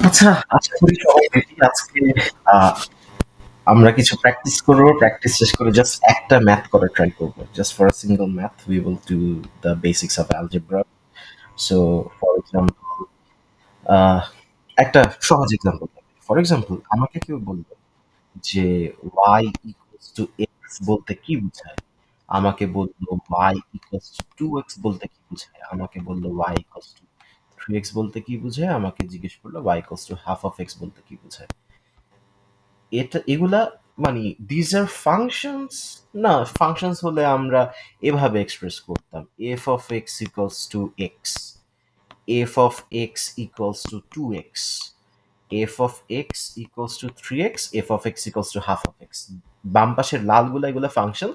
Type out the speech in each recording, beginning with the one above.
আচ্ছা, আশা করি সবাই রেডি আজকে। আহ, আমরা কিছু প্র্যাকটিস করবো, প্র্যাকটিস শেষ করে জাস্ট একটা ম্যাথ করে ট্রাই করবো। Just for a single math we will do the basics of algebra. So for example, একটা সহজ এক্সাম্পল। ফর এক্সাম্পল, আমাকে কেউ বললো যে y ইকুয়ালস টু এক্স বলতে কি বোঝায়? আমাকে বললো y ইকুয়ালস টু 2x বলতে কি বোঝায়? আমাকে বললো y ইকুয়ালস টু 3x বলতে কি বোঝায়? আমাকে জিজ্ঞেস করলো y equals to half of x বলতে কি বোঝায়? এগুলা মানে these are functions? না, functions হলে আমরা এভাবে এক্সপ্রেস করতাম f of x equals to x, f of x equals to 2x, f of x equals to 3x, f of x equals to half of x. বাম পাশের লালগুলা এগুলা function,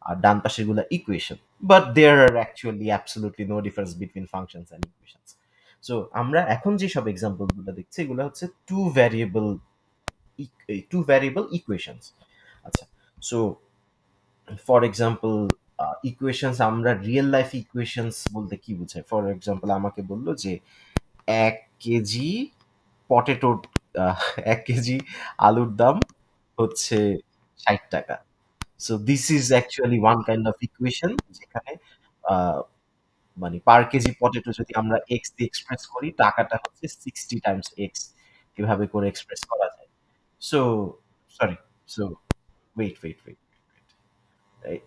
আর ডান পাশের গুলা equation. But there are actually absolutely no difference between functions and equations. So আমরা এখন যে সব এক্সাম্পল গুলো দেখছি এগুলো হচ্ছে টু ভ্যারিয়েবল ইকুয়েশনস। আচ্ছা, সো ফর এক্সাম্পল, ইকুয়েশনস আমরা রিয়েল লাইফ ইকুয়েশনস বলতে কি বোঝায়? ফর এক্সাম্পল আমাকে বললো যে 1 কেজি পটেটোর, 1 কেজি আলুর দাম হচ্ছে 60 টাকা। So this is actually one kind of equation যেখানে আহ, মানে পার কেজি পটেটো যদি আমরা এক্স দিয়ে এক্সপ্রেস করি, টাকাটা হচ্ছে 60 টাইমস এক্স। এভাবে করে এক্সপ্রেস করা যায়। সো সরি, সো ওয়েট,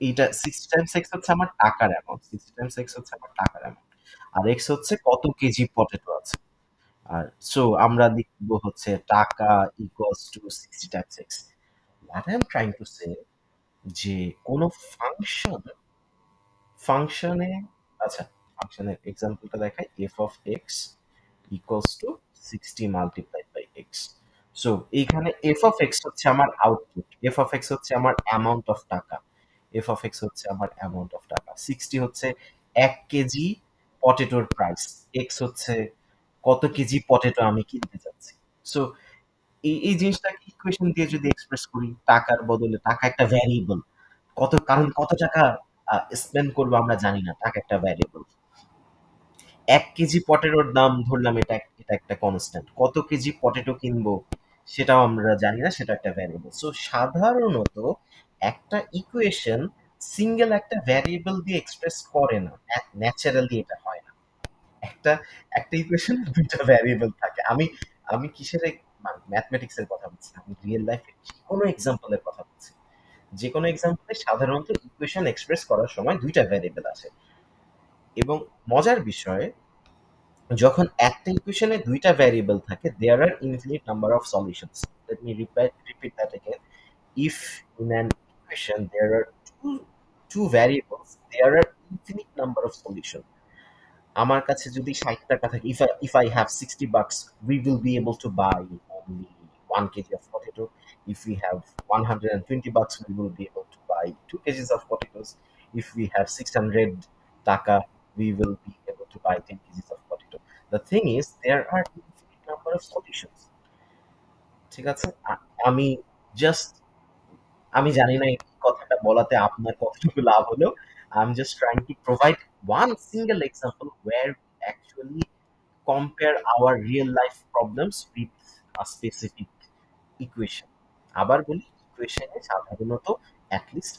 এইটা 60 টাইমস এক্স হচ্ছে আমার টাকার অ্যামাউন্ট, 60 টাইমস এক্স হচ্ছে আমার টাকার অ্যামাউন্ট, আর এক্স হচ্ছে কত কেজি পটেটো আছে। আর সো আমরা লিখবো হচ্ছে টাকা equals to 60 times x. What I am trying to say, যে কোনো ফাংশনে, আচ্ছা, ফাংশনের এক্সাম্পলটা দেখাই। F of x equals to 60 multiplied by x. So এইখানে এফ অফ এক্স হচ্ছে আমার আউটপুট, এফ অফ এক্স হচ্ছে আমার অ্যামাউন্ট অফ টাকা, এফ অফ এক্স হচ্ছে আমার অ্যামাউন্ট অফ টাকা। 60 হচ্ছে 1 কেজি পটেটোর প্রাইস, এক্স হচ্ছে কত কেজি পটেটো আমি কিনতে চাচ্ছি। সো এই জিনিসটাকে ইকুয়েশন দিয়ে যদি এক্সপ্রেস করি, টাকার বদলে, টাকা একটা ভ্যারিয়েবল, কারণ কত টাকা স্পেন্ড করবো আমরা জানি না, টাকা একটা ভ্যারিয়েবল। 1 কেজি পটেটোর দাম ধরলাম, এটা এটা একটা কনস্ট্যান্ট, কত কেজি পটেটো কিনবো সেটাও আমরা জানি না, সেটা একটা ভ্যারিয়েবল। সো সাধারণত একটা ইকুয়েশন সিঙ্গেল একটা ভ্যারিয়েবল দিয়ে এক্সপ্রেস করে না, ন্যাচারালি এটা হয় না। একটা একটা ইকুয়েশন দুইটা ভ্যারিয়েবল থাকে। আমি আমি কিসের ম্যাথমেটিক্স এর কথা বলছি, আমি রিয়েল লাইফে কোনো এক্সাম্পলের কথা বলছি। যে কোনো এক্সাম্পলে সাধারণত ইকুয়েশন এক্সপ্রেস করার সময় দুইটা ভ্যারিয়েবল আছে। এবং মজার বিষয়, যখন একটা ইকুয়েশনে দুইটা ভ্যারিয়েবল থাকে, there are infinite number of solutions. Let me repeat that again. If in an equation there are two variables, there are infinite number of solution. আমার কাছে যদি 60 টাকা থাকে, if I have $60, we will be able to buy only 1 kg of potato. If we have $120, we will be able to buy 2 kgs of potatoes. If we have 600 taka, we will be able to buy 10 kgs of potato. The thing is, there are infinite number of solutions. ঠিক আছে? আমি just, আমি জানি না এই কথাটা বলাতে আপনার কতটুকু লাভ হলো। I'm just trying to provide one single example where we actually compare our real life problems with a specific equation. আবার বলি, ইকুয়েশনে সাধারণত অ্যাটলিস্ট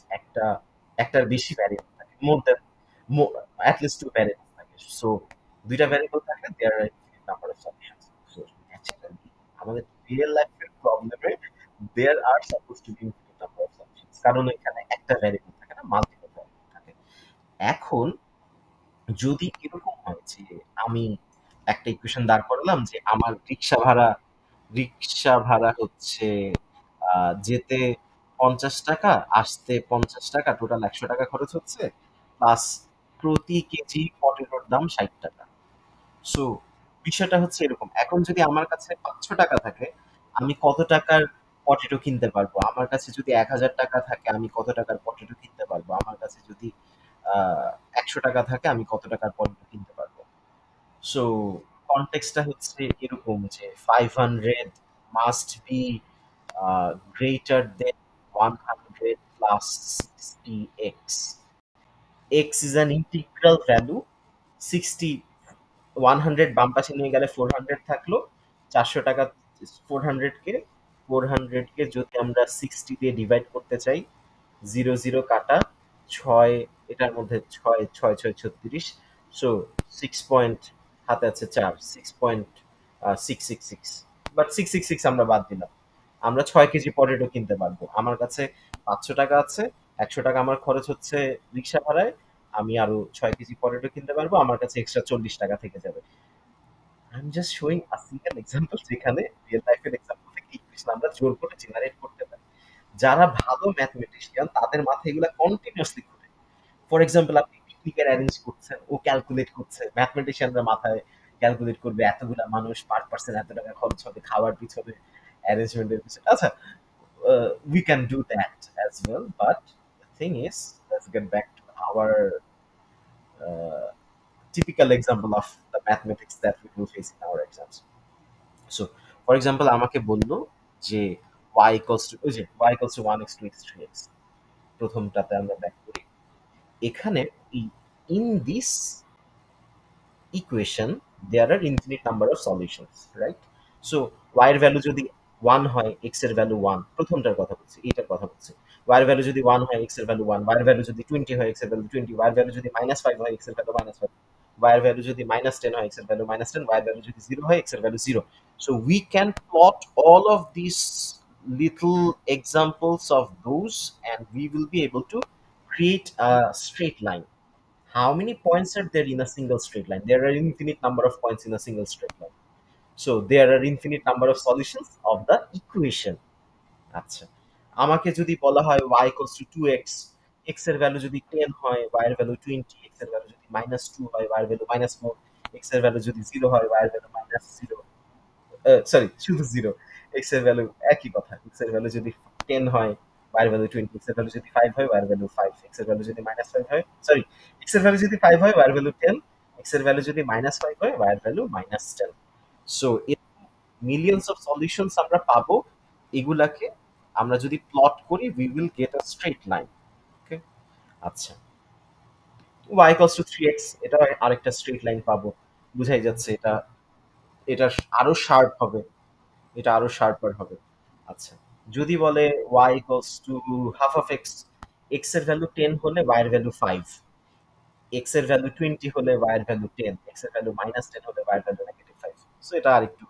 একটার বেশি ভ্যারিয়েবল থাকে, more than at least two variable থাকে। সো দুইটা ভ্যারিয়েবল থাকলে there are infinite number of solutions. So naturally আমাদের রিয়েল লাইফের প্রবলেমে there are suppose to be infinite number of solutions, কারণ এখানে একটা ভ্যারিয়েবল থাকে না, মাল্টিপল ভ্যারিয়েবল থাকে। এখন যদি এরকম হয় যে আমি একটা ইকুয়েশন দাঁড় করালাম যে আমার রিক্সা ভাড়া হচ্ছে যেতে 50 টাকা, আসতে 50 টাকা, টোটাল 100 টাকা খরচ হচ্ছে, প্লাস প্রতি কেজি পটেটোর দাম 60 টাকা। সো বিষয়টা হচ্ছে এরকম, এখন যদি আমার কাছে 500 টাকা থাকে, আমি কত টাকার পটেটো কিনতে পারবো? আমার কাছে যদি 1000 টাকা থাকে, আমি কত টাকার পটেটো কিনতে পারবো? আমার কাছে যদি 100 টাকা থাকে, আমি কত টাকার পটেটো কিনতে পারবো? সো কনটেক্সটটা হচ্ছে এরকম যে 500 must be greater than 100 plus 60x। x is an integral value। 60, 100 বাম পাশে নিয়ে গেলে 400 থাকলো, 400 টাকা, 400 কে, 400 কে যদি আমরা 60 দিয়ে ডিভাইড করতে চাই, জিরো জিরো কাটা, ছয়, এটার মধ্যে ছয় ছয় ছয় 36, সো 6 পয়েন্ট, হাতে আছে 4, 6.666, বাট 666 আমরা বাদ দিলাম। আমরা 6 কেজি পটেটো কিনতে পারবো। আমার কাছে 500 টাকা আছে, 100 টাকা আমার খরচ হচ্ছে রিক্সা ভাড়ায়, আমি আরো 6 কেজি পটেটো কিনতে পারবো, আমার কাছে এক্সট্রা 40 টাকা থেকে যাবে। I am just showing a single example যেখানে রিয়েল লাইফের এক্সাম্পল থেকে ইকুয়েশন আমরা জোর করে জেনারেট করতে পারি। যারা ভালো ম্যাথমেটিশিয়ান তাদের মাথায় এগুলা কন্টিনিউয়াসলি ঘুরে। ফর এক্সাম্পল, আপনি পিকনিকের অ্যারেঞ্জ করছেন, ও ক্যালকুলেট করছে, ম্যাথমেটিশিয়ানরা মাথায় ক্যালকুলেট করবে এতগুলা মানুষ, পার পার্সন এত টাকা খরচ হবে খাওয়ার পিছনে, অ্যারেঞ্জমেন্টের পিছনে। আচ্ছা, we can do that as well, but the thing is, let's get back to our uh, typical example of the mathematics that we will face in our exams. So for example, আমাকে বলল যে y equals to, ওই যে y equals to 1x 2x 3x, প্রথমটাতে আমরা back করি। এখানে in this equation there are infinite number of solutions, right? So y এর value যদি 1 হয়, x এর ভ্যালু 1, প্রথমটার কথা বলছি, এইটার কথা বলছি। y এর ভ্যালু যদি 1 হয়, x এর ভ্যালু 1, y এর ভ্যালু যদি 20 হয়, x এর ভ্যালু 20, y এর ভ্যালু যদি -5 হয়, x এর ভ্যালু -5, y এর ভ্যালু যদি -10 হয়, x এর ভ্যালু -10, y এর ভ্যালু যদি 0 হয়, x এর value 0। So we can plot all of these little examples of those, and we will be able to create a straight line. How many points are there in a single straight line? There are infinite number of points in a single straight line. So there are infinite number of solutions of the equation. আচ্ছা, আমাকে যদি বলা হয় y equals to 2x, x এর value যদি 10 হয়, y এর value 20, x এর ভ্যালু যদি -2 হয়, y এর ভ্যালু -4, x এর ভ্যালু যদি 0 হয়, y এর ভ্যালু -0, সরি শুধু 0, এক্স এর ভ্যালু একই কথা, এক্স এর ভ্যালু যদি 10 হয়, y এর ভ্যালু 20, এক্স এর ভ্যালু যদি 5 হয়, y এর ভ্যালু 5, এক্স এর ভ্যালু যদি -5 হয়, সরি, এক্স এর ভ্যালু যদি 5 হয়, y এর ভ্যালু 10, এক্স এর ভ্যালু যদি -5 হয়, y এর value -10। So millions of solutions আমরা পাবো। এগুলাকে আমরা যদি প্লট করি, we will get a straight line. Okay, আচ্ছা, y equals to 3x, এটা আরেকটা স্ট্রেট লাইন পাবো। বুঝাই যাচ্ছে এটা, এটা আরো শার্প হবে, এটা আরো শার্পার হবে। আচ্ছা, যদি বলে y equals to half of x, x এর ভ্যালু 10 হলে y এর ভ্যালু 5, x এর ভ্যালু 20 হলে y এর ভ্যালু 10, x এর ভ্যালু -10 হলে y এর ভ্যালু -5। সো এটা আরেকটু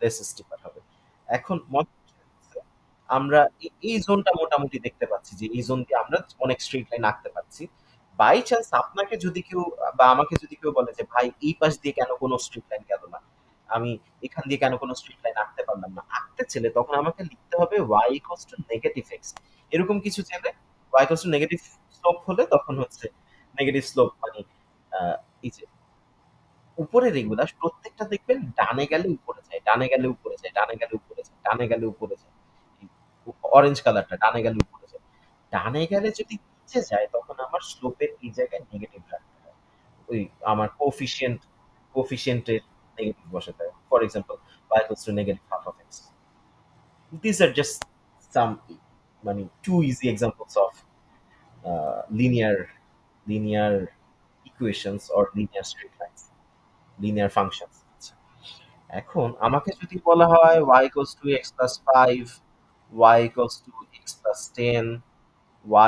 লেস স্টিপার হবে। এখন মজা হচ্ছে, আমরা এই জোনটা মোটামুটি দেখতে পাচ্ছি যে এই জোন দিয়ে আমরা অনেক স্ট্রেট লাইন আঁকতে পারছি। বাই চান্স আপনাকে যদি কেউ বা আমাকে যদি কেউ বলে যে ভাই এই পাশ দিয়ে কেন কোনো স্ট্রেট লাইন গেল না, আমি এখান দিয়ে কেন কোনো স্ট্রেট লাইন আঁকতে পারলাম না, আঁকতে চাইলে তখন আমাকে লিখতে হবে y equals two negative x, এরকম কিছু চাইলে। y equals two negative slope হলে তখন হচ্ছে নেগেটিভ স্লোপ, মানে এই যে উপরের এগুলা প্রত্যেকটা দেখবেন ডানে গেলে উপরে যায়, ডানে গেলে উপরে যায়, ডানে গেলে উপরে যায়, ডানে গেলে উপরে যায়। অরেঞ্জ কালারটা ডানে গেলে উপরে যায়, ডানে গেলে যদি নিচে যায় তখন আমার স্লোপের এই জায়গায় নেগেটিভ রাখতে হয়। ওই আমার কোফিশিয়েন্টের নেগেটিভ বসাতে হয়। For example, y equals to negative half of x. These are just some, মানে two easy examples of linear equations or linear straight lines, linear functions. আচ্ছা, এখন আমাকে যদি বলা হয় y equals to x plus 5, y equals to x plus 10,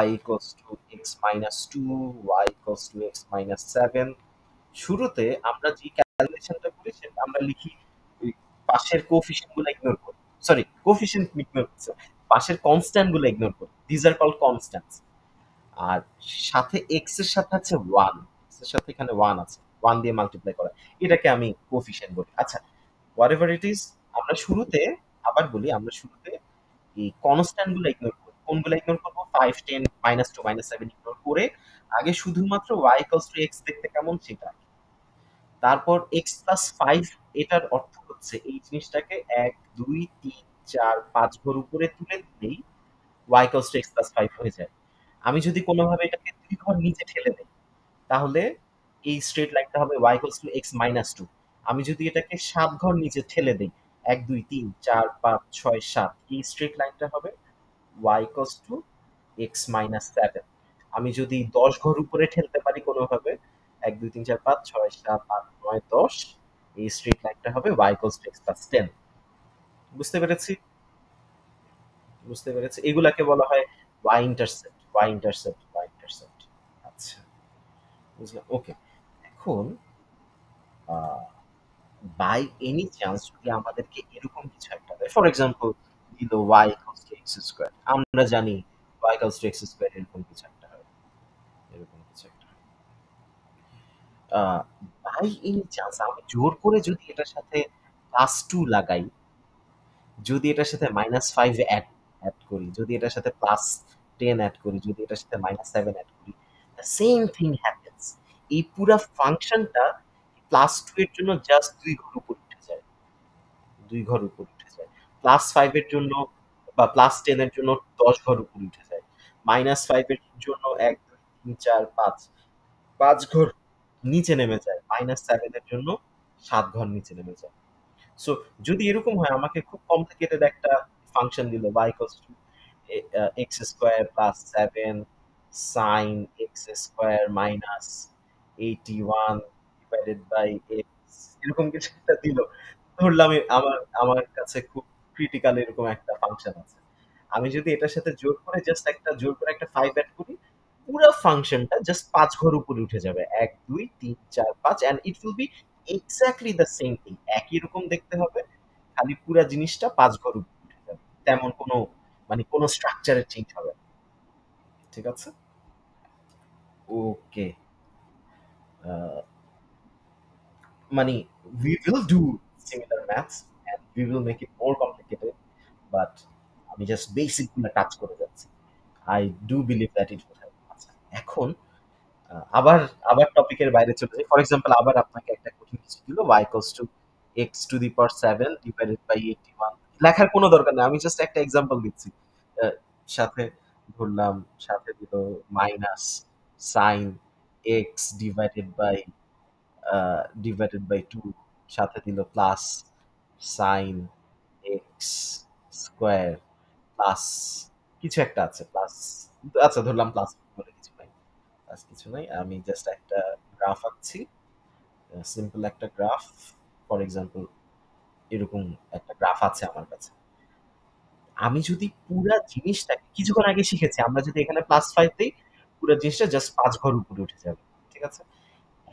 y equals to x minus 2, y equals to x minus 7, শুরুতে আমরা যে ক্যালকুলেশনটা করি সেটা আমরা লিখি ওই পাশের কোএফিসিয়েন্ট গুলো ইগনোর করি, সরি কোএফিসিয়েন্ট ইগনোর করছি, পাশের কনস্ট্যান্ট গুলো ইগনোর করি, দিস আর কল্ড কনস্ট্যান্টস। আর সাথে এক্স এর সাথে আছে 1, এক্স এর সাথে এখানে 1 আছে, 1 দিয়ে মাল্টিপ্লাই করা, এটাকে আমি কোএফিসিয়েন্ট বলি। আচ্ছা, হোয়াটএভার ইট ইজ, আমরা শুরুতে, আবার বলি, আমরা শুরুতে এই কনস্ট্যান্ট গুলো ইগনোর করবো। কোনগুলো ইগনোর করবো? 5, 10, -2, -7 ইগনোর করে আগে শুধুমাত্র y equals to x দেখতে কেমন সেটা। তারপর এক্স প্লাস 5, এটার অর্থ হচ্ছে এই জিনিসটাকে 1, 2, 3, 4, 5 ঘর উপরে তুলে দিলেই y equals to x plus 5 হয়ে যায়। আমি যদি কোনোভাবে এটাকে 2 ঘর নিচে ঠেলে দেই, তাহলে এই স্ট্রেট লাইনটা হবে y equals to x minus 2। আমি যদি এটাকে 7 ঘর নিচে ঠেলে দেই, 1, 2, 3, 4, 5, 6, 7, এই স্ট্রেট লাইনটা হবে y equals to x minus 7। আমি যদি 10 ঘর উপরে ঠেলতে পারি কোনোভাবে, 1, 2, 3, 4, 5, 6, 7, 8, 9, 10, এই স্ট্রেট লাইনটা হবে y equals to x plus 10। বুঝতে পেরেছি, বুঝতে পেরেছি। এগুলাকে বলা হয় y intercept, y intercept, y intercept. আচ্ছা, বুঝলাম। ওকে। এখন বাই এনি চান্স যদি আমাদেরকে এরকম কিছু একটা দেয়, ফর এক্সাম্পল দিল y equals to x square, আমরা জানি y equals to x square এরকম কিছু একটা হয়, এরকম কিছু একটা বাই এনি চান্স আমি জোর করে যদি এটার সাথে প্লাস টু লাগাই, যদি এটার সাথে মাইনাস ফাইভ অ্যাড অ্যাড করি, যদি এটার সাথে প্লাস টেন অ্যাড করি, যদি এটার সাথে মাইনাস সেভেন অ্যাড করি, সেম থিং হ্যাপেন্স। এই পুরা ফাংশনটা প্লাস টু এর জন্য জাস্ট দুই ঘর উপর উঠে যায়, দুই ঘর উপর উঠে যায়। প্লাস ফাইভ এর জন্য বা প্লাস টেন এর জন্য 10 ঘর উপর উঠে যায়। মাইনাস ফাইভ এর জন্য এক দুই তিন চার পাঁচ, 5 ঘর নিচে নেমে যায়। মাইনাস সেভেন এর জন্য 7 ঘর নিচে নেমে যায়। সো যদি এরকম হয়, আমাকে খুব কমপ্লিকেটেড একটা ফাংশন দিল y equals to x square plus seven sine x square minus 81 divided by x, এরকম কিছু একটা দিল। ধরলাম আমার আমার কাছে খুব ক্রিটিক্যাল এরকম একটা ফাংশন আছে, আমি যদি এটার সাথে জোর করে জাস্ট একটা জোর করে একটা ফাইভ অ্যাড করি, পুরো ফাংশনটা জাস্ট 5 ঘর উপরে উঠে যাবে, এক দুই তিন চার পাঁচ, and it will be exactly the same thing, একই রকম দেখতে হবে, খালি পুরা জিনিসটা 5 ঘর উপরে উঠে যাবে, তেমন কোনো মানে কোনো স্ট্রাকচারের চেঞ্জ হবে না। ঠিক আছে, ওকে। মানে we will do similar maths and we will make it more complicated, but আমি জাস্ট বেসিক গুলো টাচ করে যাচ্ছি। I do believe that it will help. আচ্ছা, এখন আবার আবার টপিকের বাইরে চলে যাই। ফর এক্সাম্পল আবার আপনাকে একটা কঠিন কিছু দিল, y equals to x to the power seven divided by 81। লেখার কোনো দরকার নেই, আমি জাস্ট একটা এক্সাম্পল দিচ্ছি। আহ, সাথে ধরলাম, সাথে দিল minus sine x divided by two, সাথে দিল plus sine x square plus কিছু একটা আছে প্লাস, আচ্ছা ধরলাম প্লাস বলে কিছু নাই, প্লাস কিছু নাই, আমি জাস্ট একটা গ্রাফ আঁকছি, সিম্পল একটা গ্রাফ। ফর এক্সাম্পল এরকম একটা গ্রাফ আছে আমার কাছে। আমি যদি পুরা জিনিসটাকে কিছুক্ষণ আগে শিখেছি, আমরা যদি এখানে প্লাস ফাইভ দিই, পুরো জিনিসটা জাস্ট 5 ঘর উপরে উঠে যাবে। ঠিক আছে,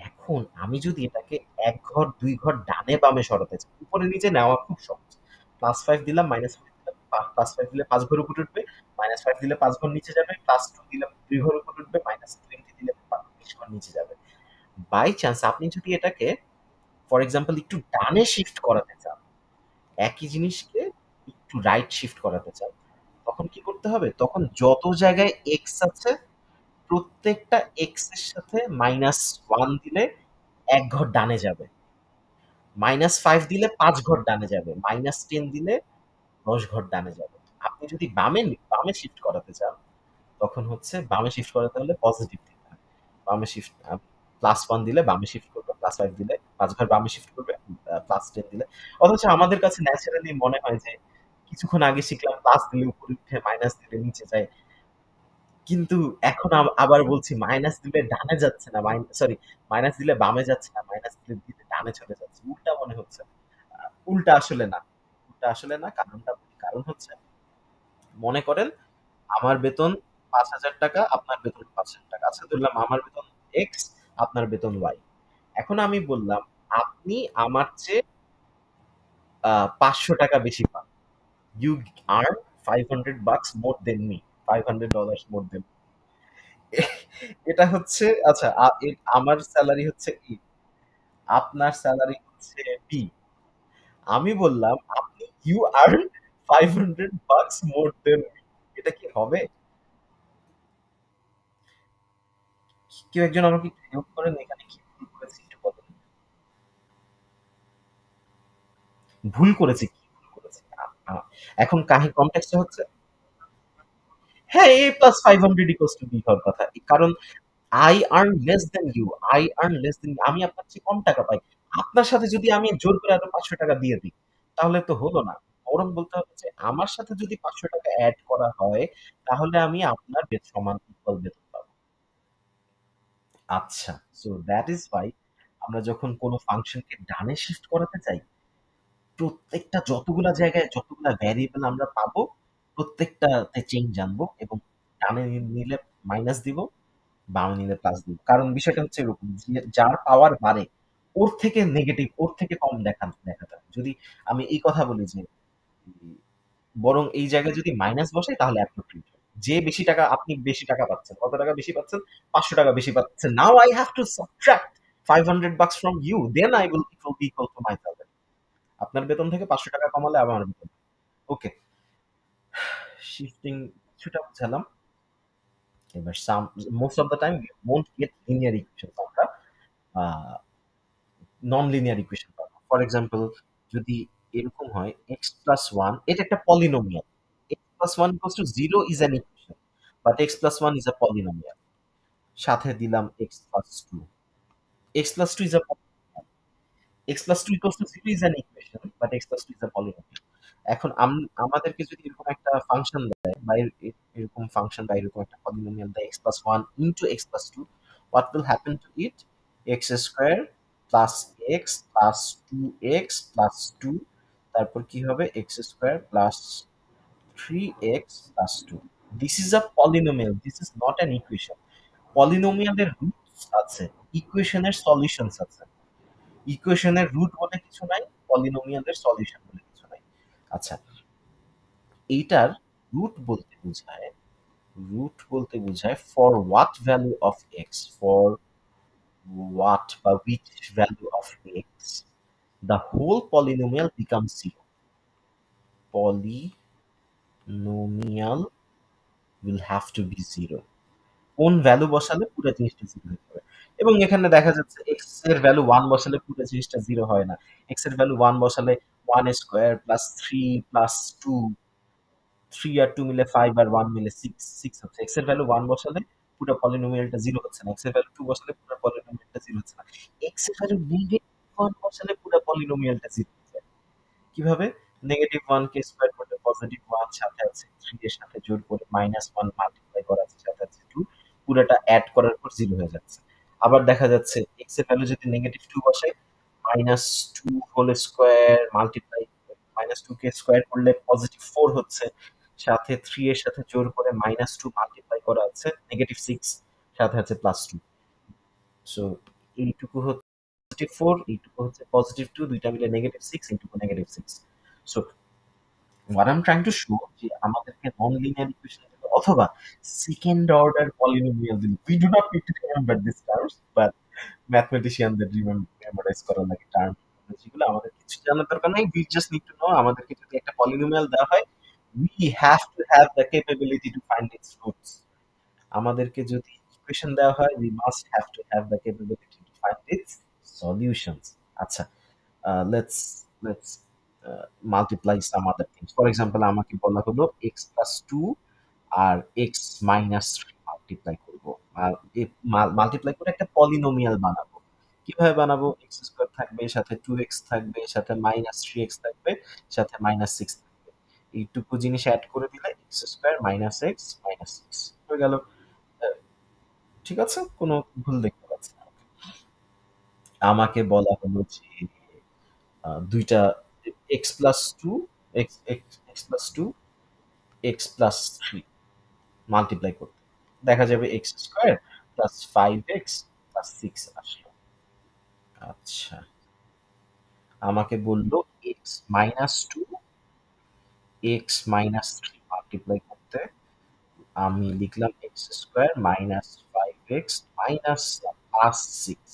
এখন আমি যদি এটাকে এক ঘর দুই ঘর ডানে বামে সরাতে চাই, উপরে নিচে নেওয়া খুব সহজ। প্লাস ফাইভ দিলাম, মাইনাস ফাইভ দিলাম, প্লাস ফাইভ দিলে 5 ঘর উপরে উঠবে, মাইনাস ফাইভ দিলে 5 ঘর নিচে যাবে, প্লাস টু দিলাম 2 ঘর উপরে উঠবে, মাইনাস টোয়েন্টি দিলে 20 ঘর নিচে যাবে। বাই চান্স আপনি যদি এটাকে ফর এক্সাম্পল একটু ডানে শিফট করাতে চান, একই জিনিসকে একটু রাইট শিফট করাতে চান, তখন কি করতে হবে? তখন যত জায়গায় এক্স আছে প্রত্যেকটা এক্স এর সাথে মাইনাস ওয়ান দিলে 1 ঘর ডানে যাবে, মাইনাস ফাইভ দিলে 5 ঘর ডানে যাবে, মাইনাস টেন দিলে 10 ঘর ডানে যাবে। আপনি যদি বামে বামে শিফট করাতে চান, তখন হচ্ছে বামে শিফট করাতে হলে পজিটিভ দিতে হয়। বামে শিফট প্লাস ওয়ান দিলে বামে শিফট করবে, প্লাস ফাইভ দিলে 5 ঘর বামে শিফট করবে, প্লাস টেন দিলে। অথচ আমাদের কাছে ন্যাচারালি মনে হয় যে কিছুক্ষণ আগে শিখলাম প্লাস দিলে উপরে উঠে, মাইনাস দিলে নিচে যায়, কিন্তু এখন আবার বলছি মাইনাস দিলে ডানে যাচ্ছে না, সরি মাইনাস দিলে বামে যাচ্ছে না, মাইনাস দিলে দিলে ডানে চলে যাচ্ছে, উল্টা মনে হচ্ছে। উল্টা আসলে না, উল্টা আসলে না, কারণটা বলি। কারণ হচ্ছে, মনে করেন আমার বেতন 5,000 টাকা, আপনার বেতন 5,000 টাকা। আচ্ছা ধরলাম আমার বেতন এক্স, আপনার বেতন ওয়াই। এখন আমি বললাম আপনি আমার চেয়ে 500 টাকা বেশি পান, you earn $500 more than me, $500 more than. এটা হচ্ছে, আচ্ছা আমার স্যালারি হচ্ছে ই, আপনার স্যালারি হচ্ছে বি। আমি বললাম আপনি you earn $500 more than me, এটা কি হবে? কেউ একজন আমাকে একটু হেল্প করেন, এখানে কি ভুল করেছি একটু বলেন। ভুল করেছি, কি ভুল করেছি? এখন কাহিনী কনটেক্সট হচ্ছে, হ্যাঁ a plus 500 equals to b হওয়ার কথা, কারণ I earn less than you, I earn less than, আমি আপনার চেয়ে কম টাকা পাই। আপনার সাথে যদি আমি জোর করে আরো 500 টাকা দিয়ে দিই, তাহলে তো হলো না। বরং বলতে হবে যে আমার সাথে যদি 500 টাকা অ্যাড করা হয়, তাহলে আমি আপনার সমান ইকুয়াল বেতন পাবো। আচ্ছা, সো দ্যাট ইজ ওয়াই আমরা যখন কোনো ফাংশনকে ডানে শিফট করাতে চাই, প্রত্যেকটা যতগুলা জায়গায় যতগুলা ভ্যারিয়েবল আমরা পাবো প্রত্যেকটাতে চেঞ্জ আনবো এবং ডানে নিলে মাইনাস দিব, বামে নিলে প্লাস দিব। কারণ বিষয়টা হচ্ছে এরকম যে যার পাওয়ার বাড়ে ওর থেকে নেগেটিভ ওর থেকে কম দেখা যায়। যদি আমি এই কথা বলি যে বরং এই জায়গায় যদি মাইনাস বসে তাহলে অ্যাপ্রোপ্রিয়েট হয়। যে বেশি টাকা আপনি বেশি টাকা পাচ্ছেন, কত টাকা বেশি পাচ্ছেন? 500 টাকা বেশি পাচ্ছেন। Now I have to subtract $500 from you, then I will it will be equal to my salary. আপনার বেতন থেকে 500 টাকা কমালে আমার বেতন। ওকে, শিফটিং কিছুটা বুঝালাম। এবার some most of the time you won't get linear equation, আমরা নন লিনিয়ার ইকুয়েশন পাবো। ফর এক্সাম্পল, যদি এরকম হয় এক্স প্লাস ওয়ান, এটা একটা polynomial, x plus one equals to zero is an equation, but x plus one is a polynomial. সাথে দিলাম x plus two, x plus two is a x plus 2 equals to 0 is an equation, but x plus 2 is a polynomial. এখন আমাদেরকে যদি এরকম একটা function দেয় বা এরকম ফাংশন বা এরকম একটা পলিনোমিয়াল দেয় x plus 1 into x plus 2, what will happen to it? x square plus x plus 2x plus 2, তারপর কি হবে? x square plus 3x plus 2. This is a polynomial, this is not an equation. পলিনোমিয়ালের roots আছে, ইকুয়েশনের solutions আছে। ইকুয়েশনের root বলে কিছু নাই, পলিনোমিয়ালের সলিউশন বলে কিছু নাই। আচ্ছা, এইটার রুট বলতে বোঝায়, for what value of x, for what বা which value of x the whole polynomial becomes zero. Polynomial will have to be zero. কোন ভ্যালু বসালে পুরো জিনিসটা জিরো হয়ে যাবে। এবং এখানে দেখা যাচ্ছে এক্স এর ভ্যালু ওয়ান বসালে পুরো জিনিসটা জিরো হয় না। এক্স এর ভ্যালু ওয়ান বসালে one square plus three plus two, three আর টু মিলে ফাইভ আর ওয়ান মিলে সিক্স, সিক্স হচ্ছে। এক্স এর ভ্যালু ওয়ান বসালে পুরো পলিনোমিয়ালটা জিরো হচ্ছে না, এক্স এর ভ্যালু টু বসালে পুরো পলিনোমিয়ালটা জিরো হচ্ছে না, এক্স এর ভ্যালু নেগেটিভ ওয়ান বসালে পুরো পলিনোমিয়ালটা জিরো হচ্ছে। কিভাবে? নেগেটিভ ওয়ান কে স্কোয়ার করলে পজিটিভ ওয়ান, সাথে আছে থ্রি এর সাথে জোর করে মাইনাস ওয়ান মাল্টিপ্লাই করা আছে, সাথে আছে টু, পুরোটা অ্যাড করার পর জিরো হয়ে যাচ্ছে। আবার দেখা যাচ্ছে এক্স এর ভ্যালু যদি নেগেটিভ টু বসাই, minus two whole square multiply, minus two কে স্কোয়ার করলে পজিটিভ ফোর হচ্ছে, সাথে থ্রি এর সাথে জোর করে মাইনাস টু মাল্টিপ্লাই করা আছে নেগেটিভ সিক্স, সাথে আছে প্লাস টু। সো এইটুকু হচ্ছে পজিটিভ ফোর, এইটুকু হচ্ছে পজিটিভ টু, দুইটা মিলে নেগেটিভ সিক্স, এইটুকু negative six. So what I'm trying to show যে আমাদেরকে নন লিনিয়ার ইকুয়েশন দিল অথবা সেকেন্ড অর্ডার পলিনোমিয়াল দিল, we do not need to remember these terms, but ম্যাথমেটিশিয়ানদের মেমোরাইজ করা লাগে টার্ম, যেগুলো আমাদের কিছু জানার দরকার নাই, we just need to know আমাদেরকে যদি একটা পলিনোমিয়াল দেওয়া হয় we have to have the capability to find its roots। আমাদেরকে যদি ইকুয়েশন দেওয়া হয় we must have to have the capability to find its solutions। আচ্ছা, let's multiply some other things. For example, আমাকে বলা হলো x plus 2 আর x minus 3 multiply করব, আর multiply করে একটা পলিনোমিয়াল বানাবো। কিভাবে বানাবো? x স্কয়ার থাকবে, সাথে 2x থাকবে, সাথে মাইনাস 3x থাকবে, সাথে মাইনাস 6 থাকবে। এইটুকু জিনিস অ্যাড করে দিলে x square minus x minus 6 হয়ে গেল। আহ, ঠিক আছে, কোনো ভুল দেখতে পাচ্ছি না। আমাকে বলা হলো যে দুইটা x plus two, x plus two, x plus three multiply করতে দেখা যাবে x square plus five x plus six আসলো। আচ্ছা, আমাকে বললো x minus two, x minus three multiply করতে, আমি লিখলাম x square minus five x minus plus six.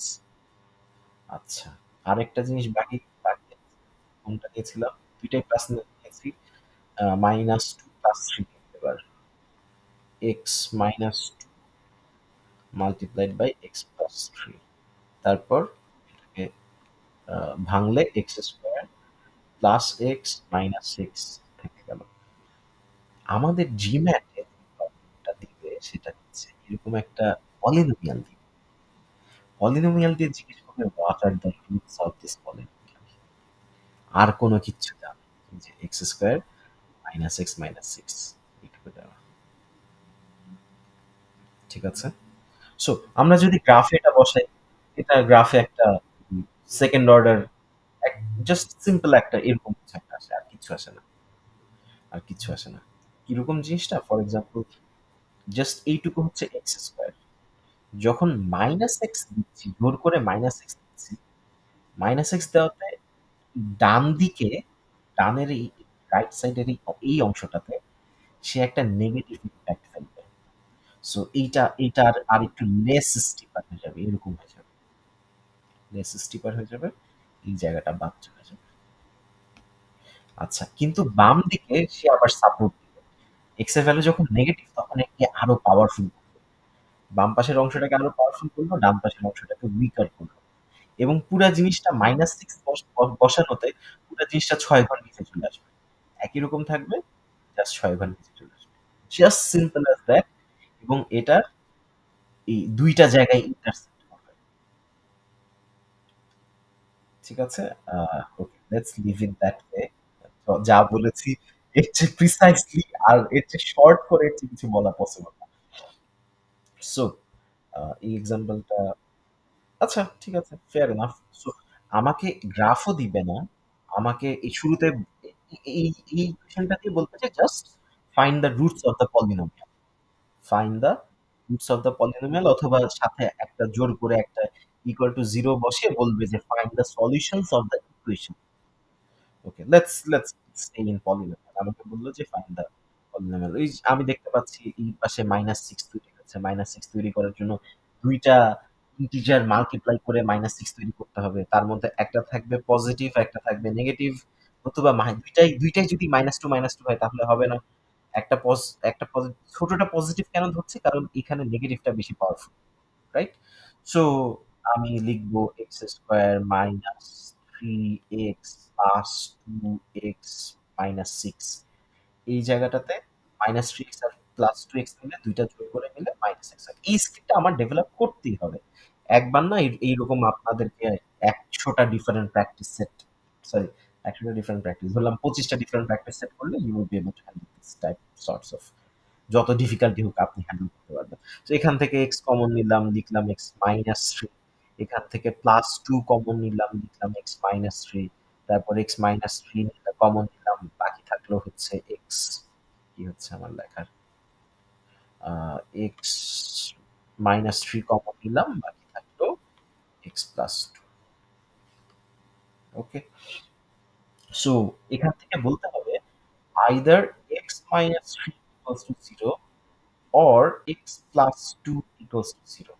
আচ্ছা, আরেকটা জিনিস বাকি বাকি কোনটা নিয়েছিলাম? দুইটাই প্লাস নিয়েছি, মাইনাস টু প্লাস থ্রি। এবার x minus two multiplied by x plus three, তারপর এটাকে ভাঙলে x square plus x minus six থেকে গেল। আমাদের জিম্যাটে প্রবলেমটা দিবে সেটা হচ্ছে এরকম একটা পলিনোমিয়াল দিবে, পলিনোমিয়াল দিয়ে জিজ্ঞেস করবে what are the roots of this polynomial, আর কোনো কিচ্ছু জানে যে x square minus x minus six এইটুকু দেওয়া। ঠিক আছে, সো আমরা যদি গ্রাফে এটা বসাই, এটা গ্রাফে একটা সেকেন্ড অর্ডার জাস্ট সিম্পল একটা এরকম কিছু একটা আসে, আর কিছু আসে না, আর কিছু আসে না। কিরকম জিনিসটা, ফর এক্সাম্পল জাস্ট এইটুকু হচ্ছে এক্স স্কোয়ার, যখন মাইনাস এক্স দিচ্ছি, জোর করে মাইনাস এক্স দিচ্ছি, মাইনাস এক্স দেওয়াতে ডান দিকে, ডানের এই রাইট সাইডের এই অংশটাতে সে একটা নেগেটিভ ইম্প্যাক্ট ফেলবে। সো এইটার আর একটু লেস স্টিপার হয়ে যাবে, এরকম হয়ে যাবে, লেস স্টিপার হয়ে যাবে, এই জায়গাটা বাদ চলে যাবে। আচ্ছা, কিন্তু বাম দিকে সে আবার সাপোর্ট দিবে, এক্স এর ভ্যালু যখন নেগেটিভ তখন একে আরো পাওয়ারফুল, বাম পাশের অংশটাকে আরো পাওয়ারফুল করলো, ডান পাশের অংশটাকে উইকার করলো, এবং পুরা জিনিসটা -6 বসানোতে পুরা জিনিসটা ৬ ঘর নিচে চলে আসবে। একই রকম থাকবে, জাস্ট ৬ ঘর নিচে চলে আসবে। Just simple as that. এবং এটার এই ২ টা জায়গায় ইন্টারসেক্ট করবে। ঠিক আছে? Okay, let's leave it that way. তো যা বলেছি এর চেয়ে প্রিসাইসলি আর এর চেয়ে শর্ট করে এর চেয়ে কিছু বলা পসিবল না। সো এই এক্সাম্পলটা, আচ্ছা ঠিক আছে, ফেয়ার এনাফ। সো আমাকে গ্রাফও দিবে না, আমাকে এই শুরুতে এই এই ইকুয়েশনটা দিয়ে বলতে চাই just find the roots of the polynomial, find the roots of the polynomial, অথবা সাথে একটা জোর করে একটা ইকুয়াল টু জিরো বসিয়ে বলবে যে find the solutions of the equation. Okay, let's stay in polynomial. আমাকে বললো যে ফাইন্ড দ্য পলিনোমিয়াল। এই যে আমি দেখতে পাচ্ছি এই পাশে -6 তৈরি হচ্ছে, -6 তৈরি করার জন্য দুইটা ইন্টিজার মাল্টিপ্লাই করে -6 তৈরি করতে হবে, তার মধ্যে একটা থাকবে পজিটিভ, একটা থাকবে নেগেটিভ, অথবা দুইটাই দুইটাই যদি -2 হয় তাহলে হবে না। একটা পজ একটা ছোটটা পজিটিভ কেন ধরছি, কারণ এখানে নেগেটিভটা বেশি পাওয়ারফুল, রাইট? সো আমি লিখবো x square minus 3x plus 2x minus 6। এই জায়গাটাতে -3x আর +2x মিলে, দুইটা যোগ করে মিলে -x হয়। এই স্কিলটা আমার ডেভেলপ করতেই হবে। একবার না, এইরকম আপনাদেরকে ১০০টা ডিফারেন্ট প্র্যাকটিস সেট, সরি ১০০টা ডিফারেন্ট প্র্যাকটিস বললাম, ২৫টা ডিফারেন্ট প্র্যাকটিস সেট করলে you will be able to handle this type sorts of, যত ডিফিকাল্টি হোক আপনি হ্যান্ডেল করতে পারবেন। তো এখান থেকে এক্স কমন নিলাম, লিখলাম এক্স মাইনাস থ্রি। এখান থেকে +2 কমন নিলাম, লিখলাম এক্স মাইনাস থ্রি। তারপর এক্স মাইনাস থ্রি কমন নিলাম, বাকি থাকলো হচ্ছে এক্স, কি হচ্ছে আমার লেখার, এক্স মাইনাস থ্রি কমন নিলাম, বাকি থাকলো x plus two. Okay, so এখান থেকে বলতে হবে either x minus three equals to zero or x plus two equals to zero.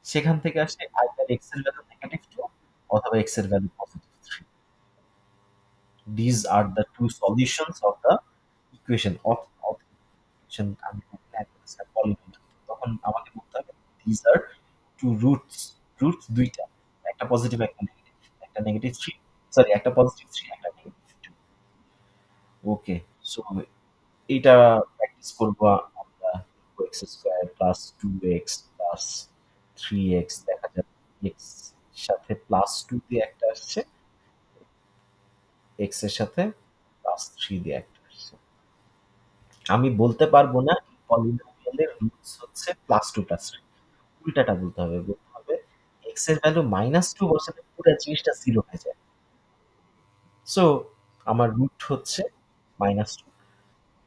সেখান থেকে আসে আইদার এক্স এর ভ্যালু -2 অথবা এক্স এর value +3। These are the two solutions of the equation of equation আমি polynomial। তখন আমাকে বলতে হবে these are two roots, roots দুইটা, একটা পজিটিভ একটা নেগেটিভ, একটা নেগেটিভ 3, সরি একটা পজিটিভ 3 একটা নেগেটিভ 2। ওকে, সো এটা প্র্যাকটিস করব আমরা। X square plus 2x plus 3x, দেখা যাবে এক্স সাথে +2 দিয়ে একটা আসছে, এক্স এর সাথে +3 দিয়ে একটা আসছে। আমি বলতে পারবো না পলিনোমিয়ালের রুটস হচ্ছে +2 +3, উল্টাটা বলতে হবে, বলতে হবে এক্স এর ভ্যালু -2 বসালে পুরো জিনিসটা জিরো হয়ে যায়। সো আমার রুট হচ্ছে -2,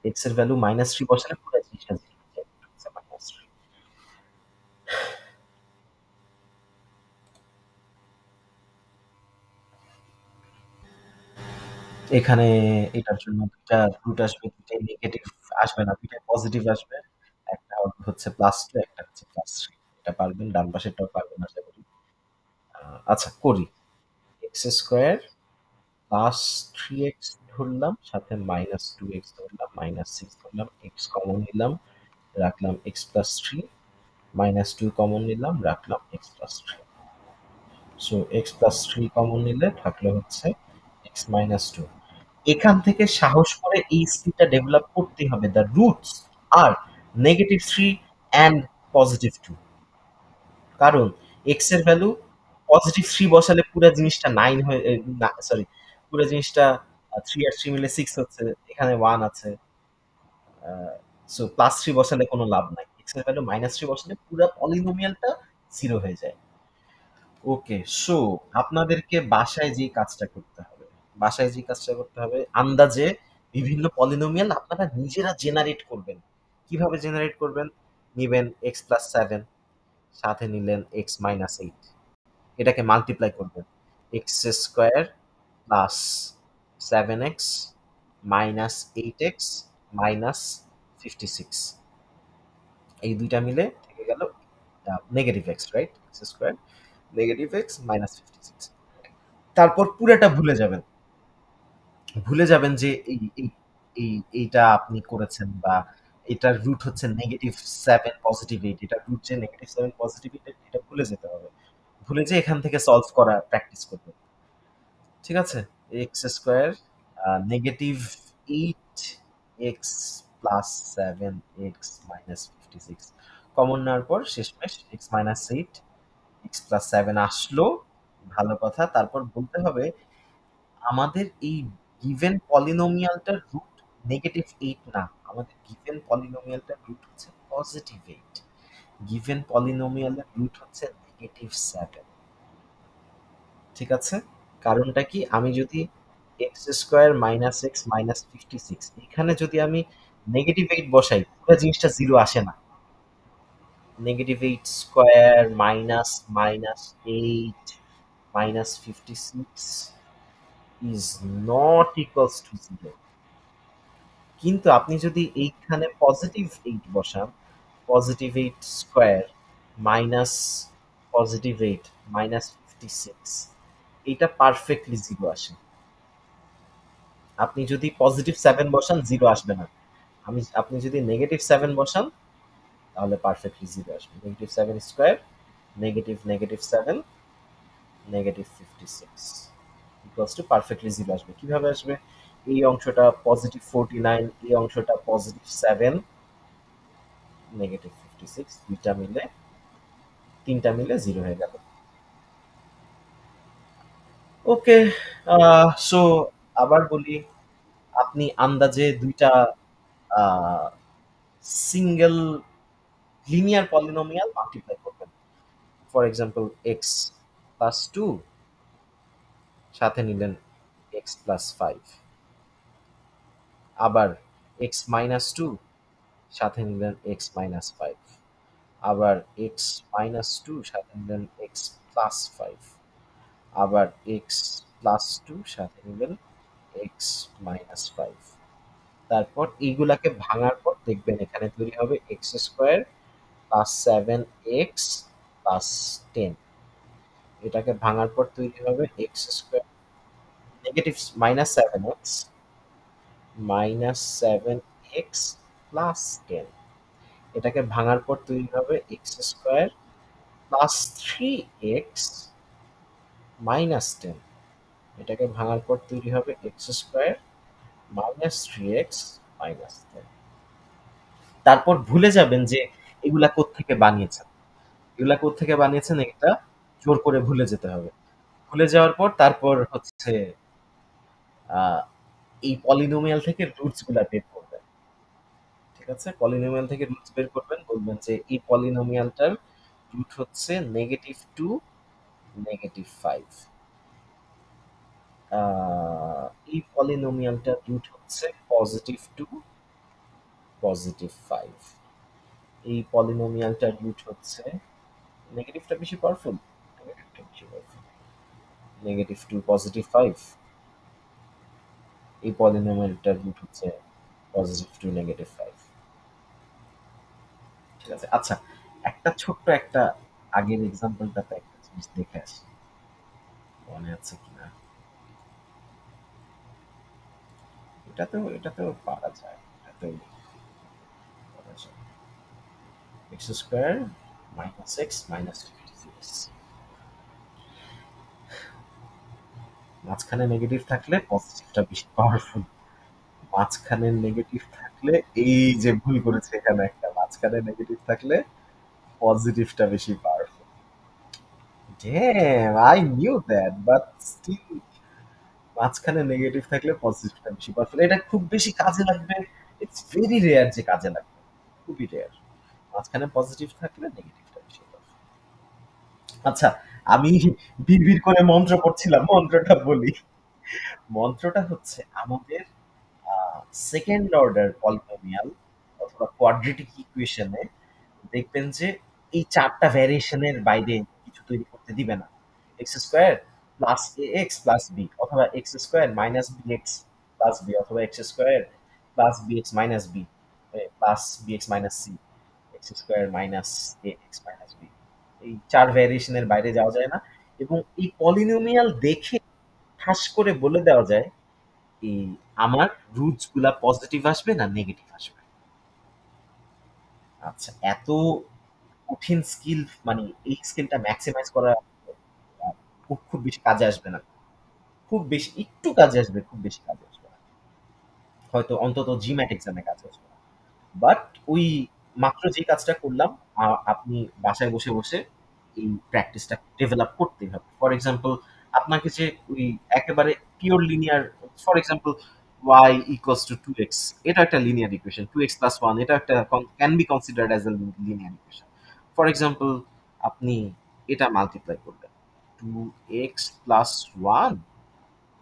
এক্স এর ভ্যালু -3 বসালে পুরো জিনিসটা জিরো হয়ে যায়, -3। এখানে এটার জন্য ২ টা রুট আসবে, ২ টাই নেগেটিভ আসবে না, ২ টাই পজিটিভ আসবে। একটা হচ্ছে +2, একটা হচ্ছে +3। এটা পারবেন, ডান পাশেরটাও পারবেন আশা করি। আচ্ছা করি। এক্স স্কোয়ার প্লাস 3x ধরলাম, সাথে -2x ধরলাম, -6 ধরলাম, এক্স কমন নিলাম, রাখলাম এক্স প্লাস থ্রি, -2 কমন নিলাম, রাখলাম x plus three. So x plus three common নিলে থাকলো হচ্ছে এক্স মাইনাস টু। এখান থেকে সাহস করে এই স্কিলটা ডেভেলপ করতে হবে। দ্য রুটস আর -3 অ্যান্ড +2, কারণ এক্স এর ভ্যালু +3 বসালে পুরো জিনিসটা 9 হয়ে, সরি, পুরো জিনিসটা 3 আর 3 মিলে 6 হচ্ছে, এখানে 1 আছে। সো +3 বসালে কোনো লাভ নাই, এক্স এর ভ্যালু -3 বসালে পুরো পলিনোমিয়ালটা জিরো হয়ে যায়। ওকে, সো আপনাদেরকে বাসায় যে কাজটা করতে হবে আন্দাজে বিভিন্ন পলিনোমিয়াল আপনারা নিজেরা জেনারেট করবেন। কিভাবে জেনারেট করবেন? নিবেন x+7, সাথে নিলেন x-8, এটাকে মাল্টিপ্লাই করবেন। x² plus 7x minus 8x minus 56, এই দুইটা মিলে থেকে গেল negative x, right? x² negative x minus 56। তারপর পুরাটা ভুলে যাবেন যে এইটা আপনি করেছেন, বা এটার রুট হচ্ছে -7 +8, এটার রুট যে -7 +8, এটা ভুলে যেতে হবে। ভুলে যেয়ে এখান থেকে সলভ করা প্র্যাকটিস করবেন। ঠিক আছে? x² -8x+7x কমন নেওয়ার পর শেষমেশ x-8, x+7 আসলো, ভালো কথা। তারপর বলতে হবে আমাদের এই গিভেন পলিনোমিয়ালটার রুট -8 না, আমাদের গিভেন পলিনোমিয়ালটার রুট হচ্ছে +8। গিভেন পলিনোমিয়ালের রুট হচ্ছে -7। ঠিক আছে? কারণটা কি? আমি যদি x² - x -56, এখানে যদি আমি -8 বসাই, পুরো জিনিসটা 0 আসে না। -8² -8 -56 is not equals to 0. কিন্তু আপনি যদি এইখানে +8 বসান, +8² মাইনাস +8 -56, এটা পারফেক্টলি 0 আসে। আপনি যদি +7 বসান 0 আসবে না। আপনি যদি -7 বসান তাহলে পারফেক্টলি 0 আসবে। -7² -7 -56 ইকুয়ালস টু পারফেক্টলি 0 আসবে। কিভাবে আসবে? এই অংশটা +49, এই অংশটা +7, -56, তিনটা মিলে 0 হয়ে গেল। ওকে, সো আবার বলি, আপনি আন্দাজে দুইটা সিঙ্গেল লিনিয়ার পলিনোমিয়াল মাল্টিপ্লাই করবেন। ফর এক্সাম্পল x+2, সাথে নিলেন x+5। আবার x-2, সাথে নিলেন x-5। আবার x-2, সাথে নিলেন x+5। আবার x+2, সাথে নিলেন x-5। তারপর এইগুলাকে ভাঙার পর দেখবেন এখানে তৈরি হবে x² +7x +10। এটাকে ভাঙার পর তৈরি হবে x² নেগেটিভ -7x -7x +10। এটাকে ভাঙার পর তৈরি হবে x² +3x -10। এটাকে ভাঙার পর তৈরি হবে x² -3x -10। তারপর ভুলে যাবেন যে এগুলা কোত্থেকে বানিয়েছেন। এটা জোর করে ভুলে যেতে হবে। ভুলে যাওয়ার পর তারপর হচ্ছে আ এই পলিনোমিয়াল থেকে রুটস গুলা বের করবেন। ঠিক আছে? পলিনোমিয়াল থেকে রুটস বের করবেন। বলবেন যে এই পলিনোমিয়ালটার রুট হচ্ছে -2, -5। আ এই পলিনোমিয়ালটার রুট হচ্ছে +2, +5। এই পলিনোমিয়ালটার রুট হচ্ছে নেগেটিভটা বেশি পাওয়ারফুল? নেগেটিভটা বেশি পাওয়ারফুল। -2, +5। এই পলিনোমিয়ালটার রুট হচ্ছে +2, -5। ঠিক আছে? আচ্ছা, ছোট্ট একটা আগের এক্সাম্পলটাতে একটা জিনিস দেখে আসি। মনে আছে কিনা? এটাতেও পারা যায়। এটাতেও পারা যায়। x² -x -56, মাঝখানে নেগেটিভ থাকলে পজিটিভটা বেশি পাওয়ারফুল। মাঝখানে নেগেটিভ থাকলে, এই যে ভুল করেছে এখানে একটা, মাঝখানে নেগেটিভ থাকলে পজিটিভটা বেশি powerful. Damn, I knew that, but still মাঝখানে নেগেটিভ থাকলে পজিটিভটা বেশি পাওয়ারফুল। এটা খুব বেশি কাজে লাগবে। ইটস ভেরি রেয়ার যে কাজে লাগবে। খুবই রেয়ার। মাঝখানে পজিটিভ থাকলে নেগেটিভটা বেশি পাওয়ারফুল। আচ্ছা, আমি বিড়বিড় করে মন্ত্র পড়ছিলাম, মন্ত্রটা বলি। মন্ত্রটা হচ্ছে আমাদের সেকেন্ড অর্ডার পলিনোমিয়াল অথবা কোয়াড্রেটিক ইকুয়েশনে দেখবেন যে এই ৪ টা ভ্যারিয়েশনের বাইরে কিছু তৈরি করতে দিবে না। X square plus a x plus b, অথবা x square minus b x plus b, অথবা x square plus b x minus b plus b x minus c, x square minus a x minus b. এই ৪ ভ্যারিয়েশনের বাইরে যাওয়া যায় না। এবং এই polynomial দেখে ঠাস করে বলে দেওয়া যায় এই আমার রুটস গুলা পজিটিভ আসবে না নেগেটিভ আসবে। আচ্ছা, এত কঠিন স্কিল, মানে এই স্কিলটা ম্যাক্সিমাইজ করা খুব খুব বেশি কাজে আসবে না। খুব বেশি একটু কাজে আসবে, খুব বেশি কাজে আসবে না। হয়তো অন্তত জিম্যাট এক্সামে কাজে আসবে না। বাট ওই মাত্র যে কাজটা করলাম, আপনি বাসায় বসে বসে এই প্র্যাকটিসটা ডেভেলপ করতেই হবে। ফর এক্সাম্পল, আপনাকে যে ওই একেবারে pure linear, for example y equals two 2x, এটা একটা লিনিয়ার ইকুয়েশন, 2x প্লাস 1 এটা একটা can be considered as a linear equation. For example, আপনি এটা মাল্টিপ্লাই করবেন, 2x plus 1